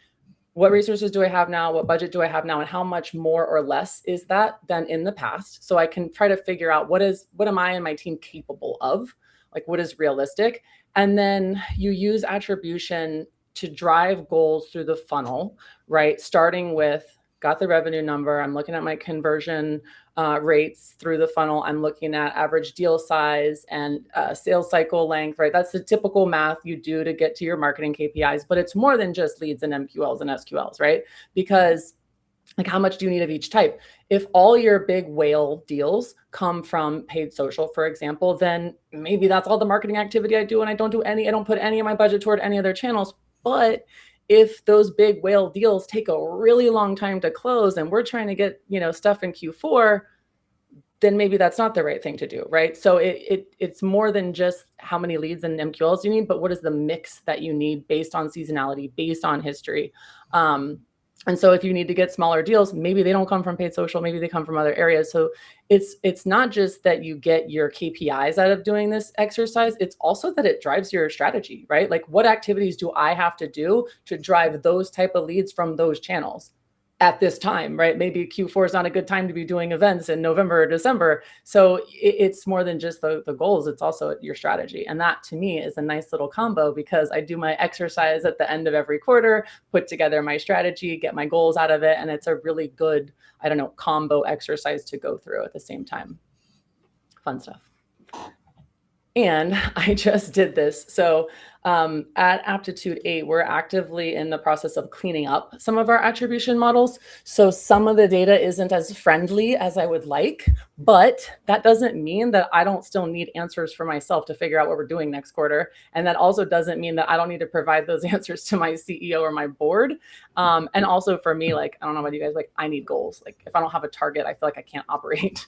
what resources do I have now? What budget do I have now? And how much more or less is that than in the past? So I can try to figure out what am I and my team capable of? Like, what is realistic? And then you use attribution to drive goals through the funnel, right? Starting with, got the revenue number. I'm looking at my conversion rates through the funnel. I'm looking at average deal size and sales cycle length, right? That's the typical math you do to get to your marketing KPIs, but it's more than just leads and MQLs and SQLs, right? Because like how much do you need of each type? If all your big whale deals come from paid social, for example, then maybe that's all the marketing activity I do, and I don't put any of my budget toward any other channels. But if those big whale deals take a really long time to close and we're trying to get, stuff in Q4, then maybe that's not the right thing to do, right? So it's more than just how many leads and MQLs you need, but what is the mix that you need based on seasonality, based on history. And so if you need to get smaller deals, maybe they don't come from paid social, maybe they come from other areas. So it's not just that you get your KPIs out of doing this exercise, it's also that it drives your strategy, right? Like what activities do I have to do to drive those type of leads from those channels at this time, right? Maybe Q4 is not a good time to be doing events in November or December. So it's more than just the goals, it's also your strategy. And that to me is a nice little combo, because I do my exercise at the end of every quarter, put together my strategy, get my goals out of it. And it's a really good, combo exercise to go through at the same time. Fun stuff. And I just did this. So at Aptitude 8, we're actively in the process of cleaning up some of our attribution models. So some of the data isn't as friendly as I would like, but that doesn't mean that I don't still need answers for myself to figure out what we're doing next quarter. And that also doesn't mean that I don't need to provide those answers to my CEO or my board. And also for me, like, I don't know about you guys, like I need goals. Like if I don't have a target, I feel like I can't operate.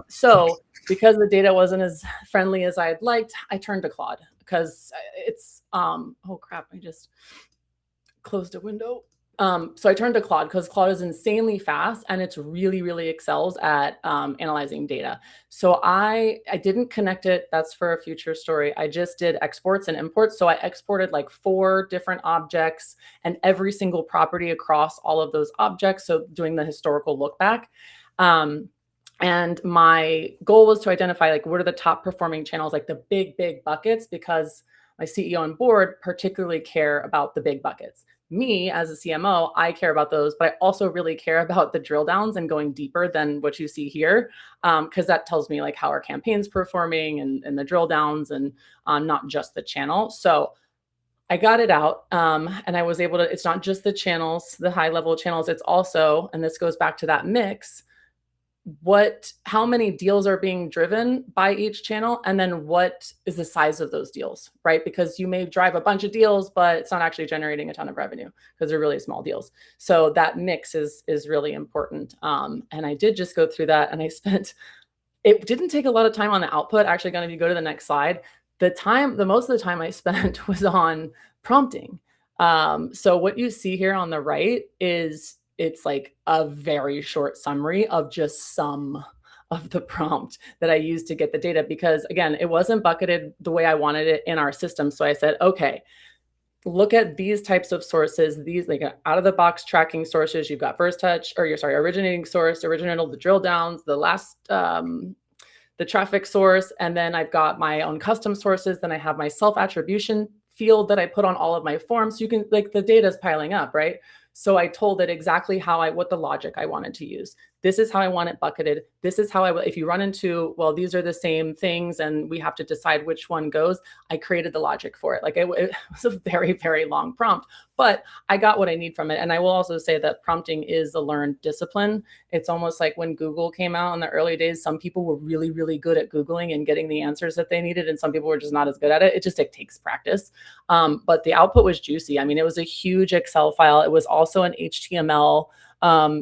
So because the data wasn't as friendly as I'd liked, I turned to Claude, because it's, oh crap, I just closed a window. So I turned to Claude because Claude is insanely fast and it's really, really excels at analyzing data. So I didn't connect it. That's for a future story. I just did exports and imports. So I exported like 4 different objects and every single property across all of those objects. So doing the historical look back. And my goal was to identify like what are the top performing channels, like the big buckets, because my CEO and board particularly care about the big buckets. Me as a CMO, I care about those, but I also really care about the drill downs and going deeper than what you see here, because that tells me like how our campaign's performing and the drill downs and not just the channel. So I got it out and I was able to, it's not just the channels, the high level channels, it's also, and this goes back to that mix, how many deals are being driven by each channel, and then what is the size of those deals, right? Because you may drive a bunch of deals, but it's not actually generating a ton of revenue because they're really small deals. So that mix is really important. And I did just go through that, and it didn't take a lot of time on the output. Actually, if you go to the next slide, the most of the time I spent was on prompting. So what you see here on the right is it's like a very short summary of just some of the prompt that I used to get the data, because again, it wasn't bucketed the way I wanted it in our system. So I said, okay, look at these types of sources, these like out of the box tracking sources. You've got first touch, originating source, original, the drill downs, the last, the traffic source. And then I've got my own custom sources. Then I have my self attribution field that I put on all of my forms. So you can like the data is piling up, right? So I told it exactly what the logic I wanted to use. This is how I want it bucketed. This is how if you run into, well, these are the same things and we have to decide which one goes. I created the logic for it. Like it was a very, very long prompt, but I got what I need from it. And I will also say that prompting is a learned discipline. It's almost like when Google came out in the early days, some people were really, really good at Googling and getting the answers that they needed. And some people were just not as good at it. It takes practice. But the output was juicy. I mean, it was a huge Excel file. It was also an HTML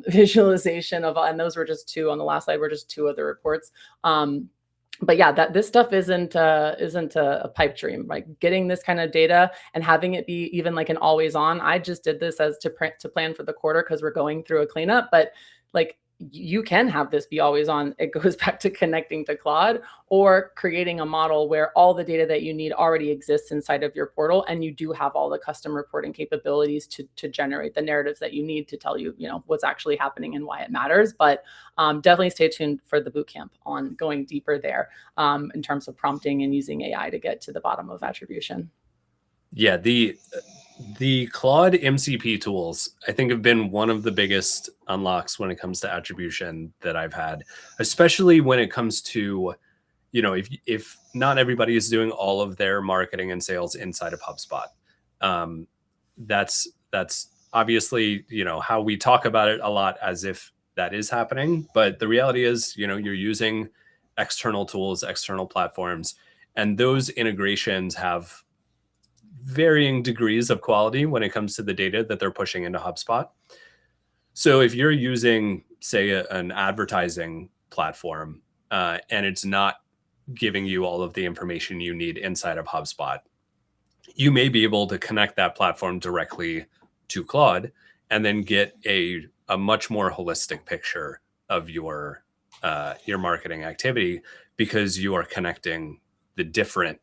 visualization of, and those were just 2 on the last slide, were just 2 of the reports. But yeah, this stuff isn't a pipe dream. Like getting this kind of data and having it be even like an always on. I just did this as to plan for the quarter because we're going through a cleanup, but like you can have this be always on. It goes back to connecting to Claude or creating a model where all the data that you need already exists inside of your portal. And you do have all the custom reporting capabilities to generate the narratives that you need to tell you, what's actually happening and why it matters. But definitely stay tuned for the bootcamp on going deeper there in terms of prompting and using AI to get to the bottom of attribution. Yeah, the Claude MCP tools, I think, have been one of the biggest unlocks when it comes to attribution that I've had, especially when it comes to, if not everybody is doing all of their marketing and sales inside of HubSpot. That's obviously, how we talk about it a lot as if that is happening. But the reality is, you're using external tools, external platforms, and those integrations have varying degrees of quality when it comes to the data that they're pushing into HubSpot. So if you're using, say, an advertising platform and it's not giving you all of the information you need inside of HubSpot, you may be able to connect that platform directly to Claude and then get a much more holistic picture of your marketing activity, because you are connecting the different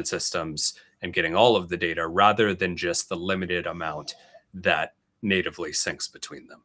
systems and getting all of the data rather than just the limited amount that natively syncs between them.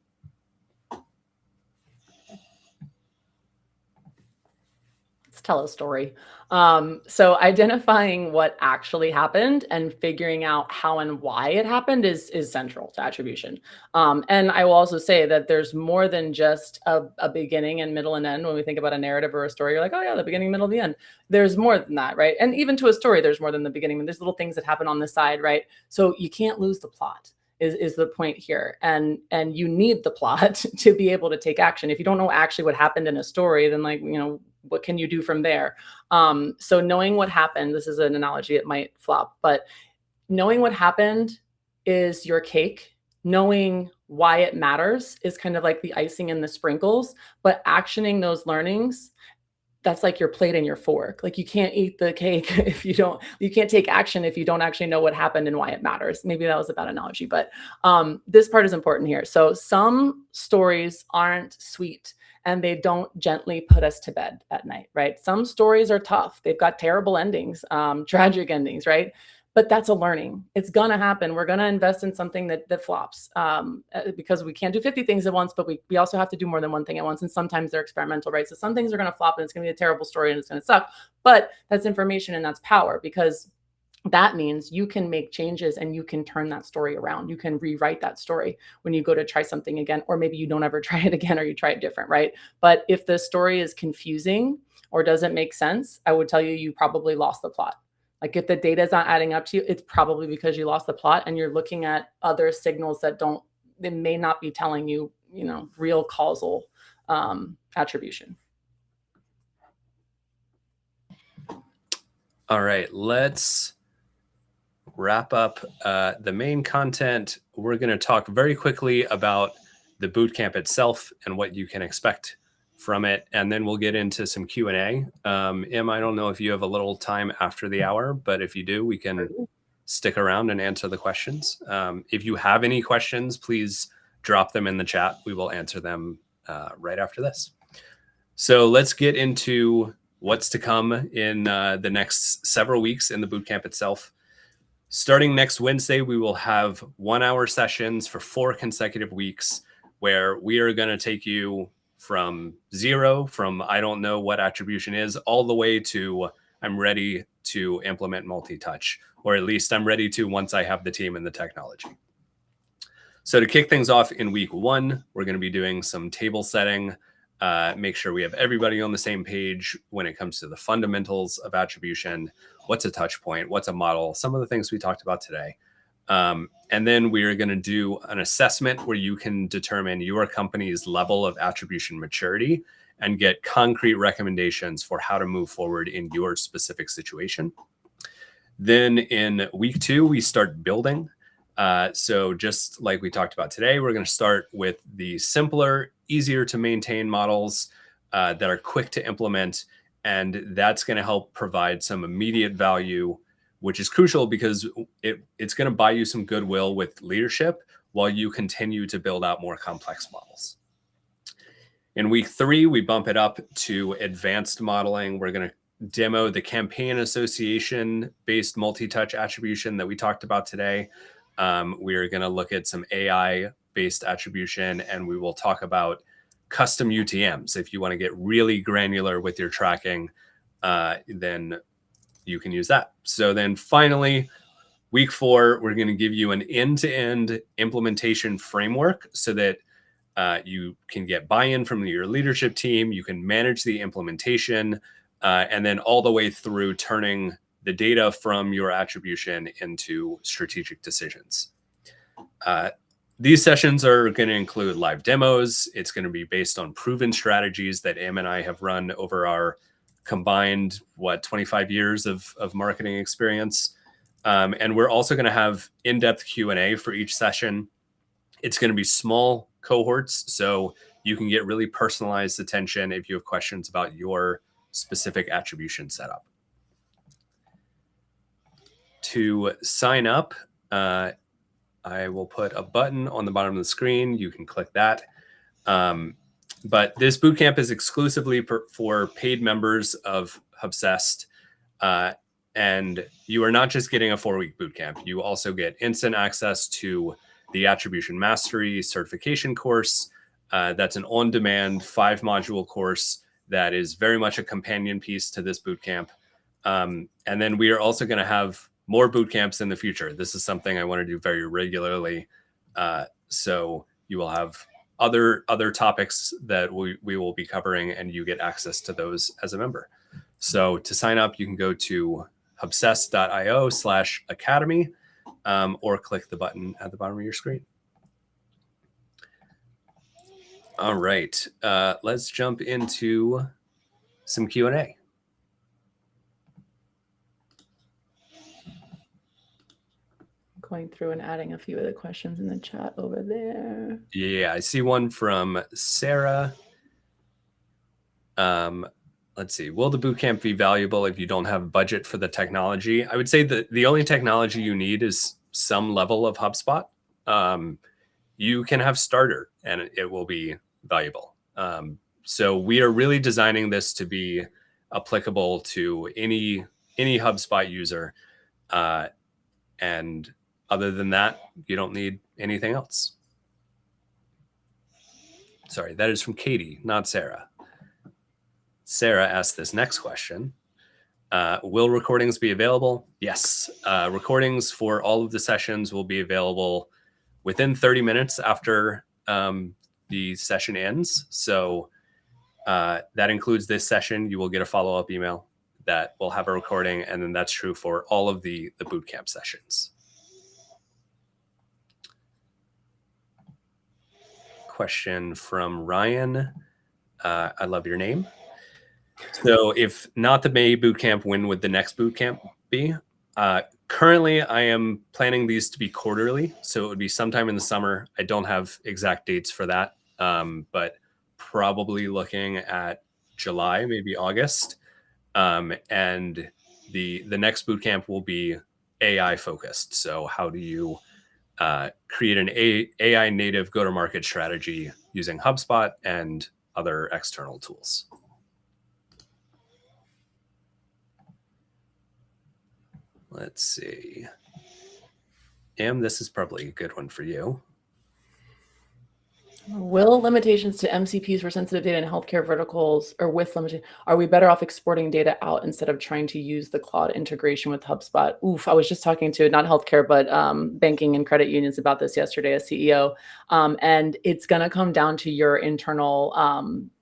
Let's tell a story. So identifying what actually happened and figuring out how and why it happened is central to attribution. And I will also say that there's more than just a beginning and middle and end. When we think about a narrative or a story, you're like, oh yeah, the beginning, middle, the end. There's more than that, right? And even to a story, there's more than the beginning. There's little things that happen on the side, right? So you can't lose the plot. Is the point here. And you need the plot to be able to take action. If you don't know actually what happened in a story, then what can you do from there? So knowing what happened, this is an analogy, it might flop, but knowing what happened is your cake. Knowing why it matters is kind of like the icing and the sprinkles, but actioning those learnings, that's like your plate and your fork. Like you can't eat the cake if you can't take action if you don't actually know what happened and why it matters. Maybe that was a bad analogy, but this part is important here. So some stories aren't sweet and they don't gently put us to bed at night, right? Some stories are tough. They've got terrible endings, tragic endings, right? But that's a learning. It's gonna happen. We're gonna invest in something that flops because we can't do 50 things at once, but we also have to do more than one thing at once. And sometimes they're experimental, right? So some things are gonna flop and it's gonna be a terrible story and it's gonna suck, but that's information and that's power, because that means you can make changes and you can turn that story around. You can rewrite that story when you go to try something again, or maybe you don't ever try it again or you try it different, right? But if the story is confusing or doesn't make sense, I would tell you, you probably lost the plot. Like if the data is not adding up to you, it's probably because you lost the plot and you're looking at other signals they may not be telling you, real causal attribution. All right, let's wrap up the main content. We're going to talk very quickly about the bootcamp itself and what you can expect from it, and then we'll get into some Q&A. Em, I don't know if you have a little time after the hour, but if you do, we can stick around and answer the questions. If you have any questions, please drop them in the chat. We will answer them right after this. So let's get into what's to come in the next several weeks in the bootcamp itself. Starting next Wednesday, we will have 1-hour sessions for 4 consecutive weeks where we are going to take you from zero, from I don't know what attribution is, all the way to I'm ready to implement multi-touch, or at least I'm ready to once I have the team and the technology. So to kick things off in week 1, we're going to be doing some table setting, make sure we have everybody on the same page when it comes to the fundamentals of attribution. What's a touch point? What's a model? Some of the things we talked about today. And then we are going to do an assessment where you can determine your company's level of attribution maturity and get concrete recommendations for how to move forward in your specific situation. Then in week 2, we start building. So just like we talked about today, we're going to start with the simpler, easier to maintain models that are quick to implement. And that's going to help provide some immediate value, which is crucial because it's going to buy you some goodwill with leadership while you continue to build out more complex models. In week 3, we bump it up to advanced modeling. We're going to demo the campaign association-based multi-touch attribution that we talked about today. We are going to look at some AI-based attribution, and we will talk about custom UTMs. If you want to get really granular with your tracking, then you can use that. So then finally, week 4, we're going to give you an end-to-end implementation framework so that you can get buy-in from your leadership team, you can manage the implementation, and then all the way through turning the data from your attribution into strategic decisions. These sessions are going to include live demos. It's going to be based on proven strategies that Em and I have run over our combined, 25 years of marketing experience. And we're also going to have in-depth Q&A for each session. It's going to be small cohorts, so you can get really personalized attention if you have questions about your specific attribution setup. To sign up, I will put a button on the bottom of the screen. You can click that. But this bootcamp is exclusively for paid members of Hubsessed. And you are not just getting a 4-week bootcamp. You also get instant access to the Attribution Mastery certification course. That's an on-demand 5-module course that is very much a companion piece to this bootcamp. And then we are also going to have more bootcamps in the future. This is something I want to do very regularly. So you will have other topics that we will be covering, and you get access to those as a member. So to sign up, you can go to hubsessed.io/academy or click the button at the bottom of your screen. All right, let's jump into some Q&A. Going through and adding a few of the questions in the chat over there. Yeah, I see one from Sarah. Let's see. Will the bootcamp be valuable if you don't have budget for the technology? I would say that the only technology you need is some level of HubSpot. You can have Starter and it will be valuable. So we are really designing this to be applicable to any HubSpot user. And other than that, you don't need anything else. Sorry, that is from Katie, not Sarah. Sarah asked this next question. Will recordings be available? Yes. Recordings for all of the sessions will be available within 30 minutes after the session ends. So that includes this session. You will get a follow-up email that will have a recording, and then that's true for all of the bootcamp sessions. Question from Ryan. I love your name. So if not the May bootcamp, when would the next bootcamp be? Currently, I am planning these to be quarterly. So it would be sometime in the summer. I don't have exact dates for that, but probably looking at July, maybe August. And the next bootcamp will be AI focused. So how do you create an AI native go-to-market strategy using HubSpot and other external tools? Let's see. Em, this is probably a good one for you. Will limitations to MCPs for sensitive data in healthcare verticals, or with limited, are we better off exporting data out instead of trying to use the Claude integration with HubSpot? Oof, I was just talking to not healthcare, but banking and credit unions about this yesterday as CEO. And it's going to come down to your internal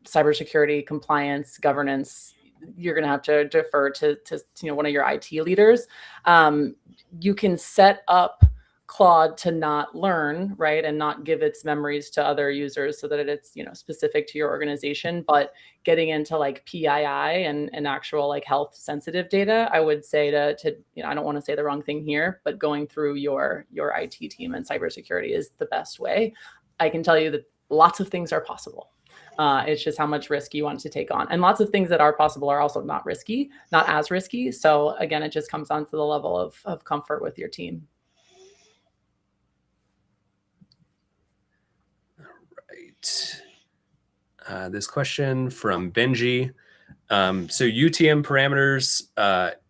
cybersecurity, compliance, governance. You're going to have to defer to one of your IT leaders. You can set up Claude to not learn, right, and not give its memories to other users so that it's specific to your organization. But getting into like PII and actual like health sensitive data, I would say to I don't want to say the wrong thing here, but going through your IT team and cybersecurity is the best way. I can tell you that lots of things are possible. It's just how much risk you want to take on. And lots of things that are possible are also not as risky. So again, it just comes down to the level of comfort with your team. This question from Benji. So UTM parameters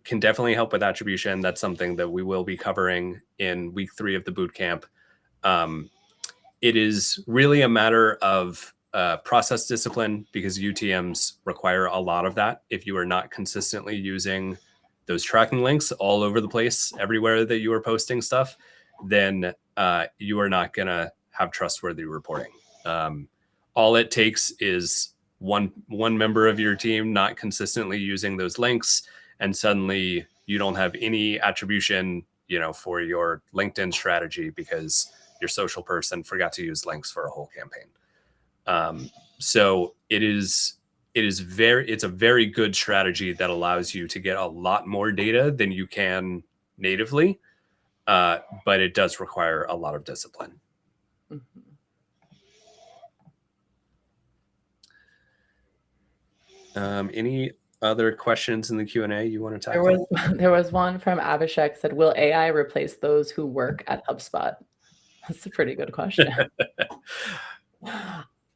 can definitely help with attribution. That's something that we will be covering in week 3 of the bootcamp. It is really a matter of process discipline, because UTMs require a lot of that. If you are not consistently using those tracking links all over the place, everywhere that you are posting stuff, then you are not going to have trustworthy reporting. All it takes is one member of your team not consistently using those links, and suddenly you don't have any attribution, for your LinkedIn strategy, because your social person forgot to use links for a whole campaign. So it's a very good strategy that allows you to get a lot more data than you can natively, but it does require a lot of discipline. Any other questions in the Q&A you want to tackle? There was one from Abhishek said, will AI replace those who work at HubSpot? That's a pretty good question.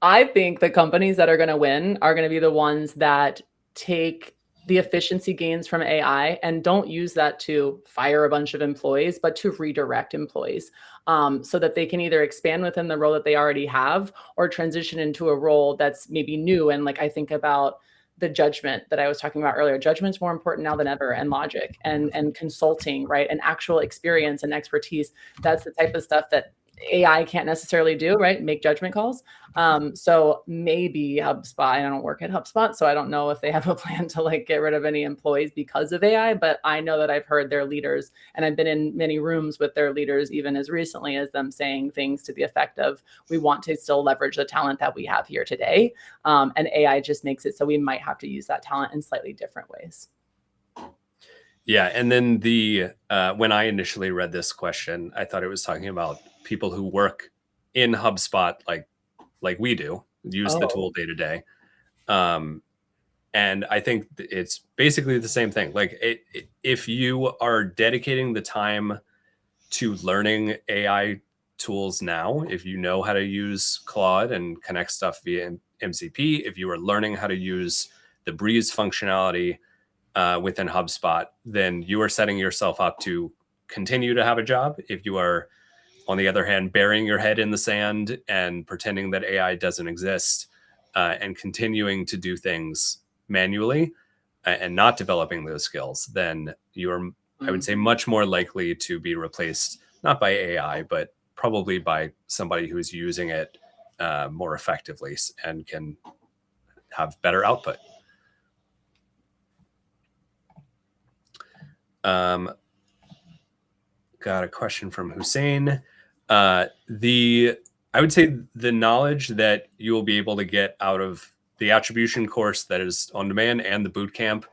I think the companies that are going to win are going to be the ones that take the efficiency gains from AI and don't use that to fire a bunch of employees, but to redirect employees, so that they can either expand within the role that they already have or transition into a role that's maybe new. And like, I think about the judgment that I was talking about earlier. Judgment's more important now than ever, and logic and consulting, right? And actual experience and expertise. That's the type of stuff that AI can't necessarily do, right? Make judgment calls. So maybe HubSpot, I don't work at HubSpot, so I don't know if they have a plan to like get rid of any employees because of AI, but I know that I've heard their leaders, and I've been in many rooms with their leaders, even as recently as them saying things to the effect of, we want to still leverage the talent that we have here today. And AI just makes it so we might have to use that talent in slightly different ways. Yeah, and then when I initially read this question, I thought it was talking about people who work in HubSpot like we do, use the tool day to day. And I think it's basically the same thing. Like if you are dedicating the time to learning AI tools now, if you know how to use Claude and connect stuff via MCP, if you are learning how to use the Breeze functionality within HubSpot, then you are setting yourself up to continue to have a job. If you are, on the other hand, burying your head in the sand and pretending that AI doesn't exist, and continuing to do things manually and not developing those skills, then you are, I would say, much more likely to be replaced, not by AI, but probably by somebody who is using it more effectively and can have better output. Got a question from Hussein. I would say the knowledge that you will be able to get out of the attribution course that is on demand and the bootcamp,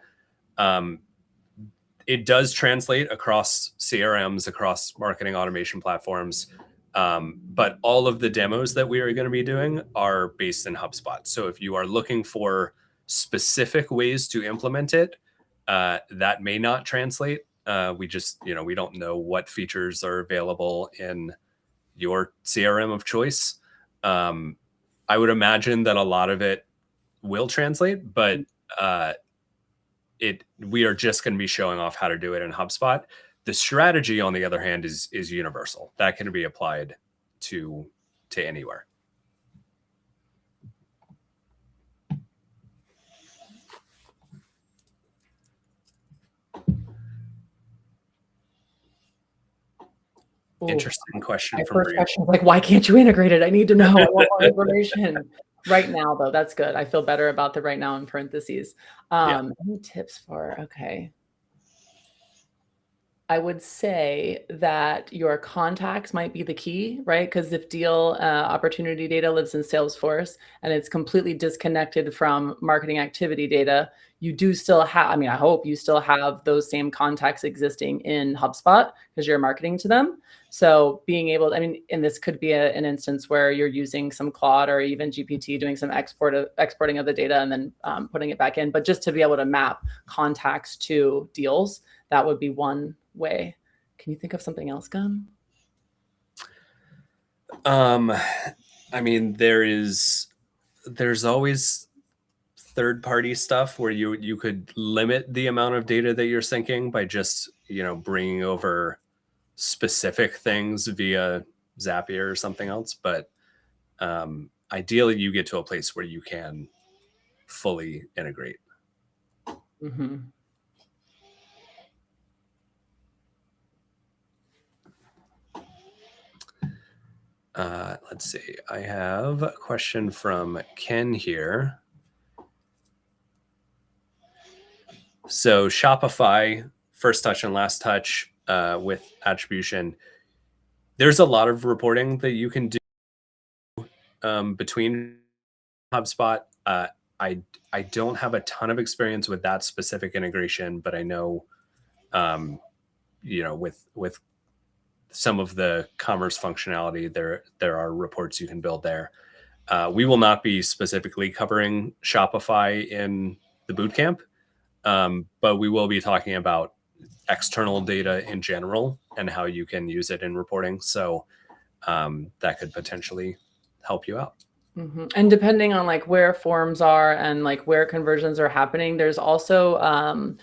it does translate across CRMs, across marketing automation platforms. But all of the demos that we are going to be doing are based in HubSpot. So if you are looking for specific ways to implement it, that may not translate. We don't know what features are available in your CRM of choice. I would imagine that a lot of it will translate, but we are just going to be showing off how to do it in HubSpot. The strategy, on the other hand, is universal. That can be applied to anywhere. Ooh, interesting question. My first question was like, why can't you integrate it? I need to know. I want more information. Right now, though, that's good. I feel better about the right now in parentheses. Any tips for, okay. I would say that your contacts might be the key, right? Because if deal opportunity data lives in Salesforce and it's completely disconnected from marketing activity data, you do still have, I hope you still have those same contacts existing in HubSpot because you're marketing to them. So being able, and this could be an instance where you're using some Claude or even GPT doing some exporting of the data and then putting it back in. But just to be able to map contacts to deals, that would be one way. Can you think of something else, Gunn? There's always third-party stuff where you could limit the amount of data that you're syncing by just bringing over specific things via Zapier or something else. But ideally, you get to a place where you can fully integrate. Mm-hmm. Let's see. I have a question from Ken here. So Shopify, first touch and last touch with attribution. there's a lot of reporting that you can do between HubSpot. I don't have a ton of experience with that specific integration, but I know, with some of the commerce functionality, there are reports you can build there. We will not be specifically covering Shopify in the bootcamp, but we will be talking about external data in general and how you can use it in reporting. So that could potentially help you out. Mm-hmm. And depending on like where forms are and like where conversions are happening, there's also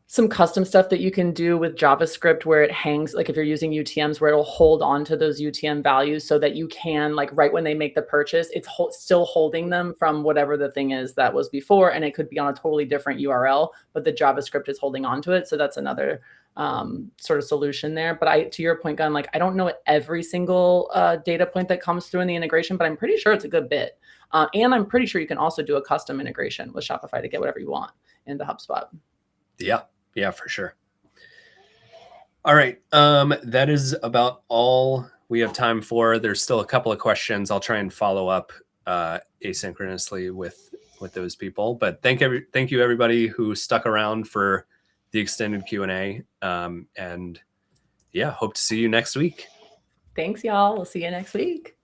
some custom stuff that you can do with JavaScript where it hangs, like if you're using UTMs, where it'll hold on to those UTM values so that you can, like right when they make the purchase, it's still holding them from whatever the thing is that was before. And it could be on a totally different URL, but the JavaScript is holding on to it. So that's another sort of solution there. But to your point, Gunn, like I don't know every single data point that comes through in the integration, but I'm pretty sure it's a good bit. And I'm pretty sure you can also do a custom integration with Shopify to get whatever you want into HubSpot. Yeah, for sure. All right. That is about all we have time for. There's still a couple of questions. I'll try and follow up asynchronously with those people. But thank you everybody who stuck around for the extended Q&A. And yeah, hope to see you next week. Thanks, y'all. We'll see you next week.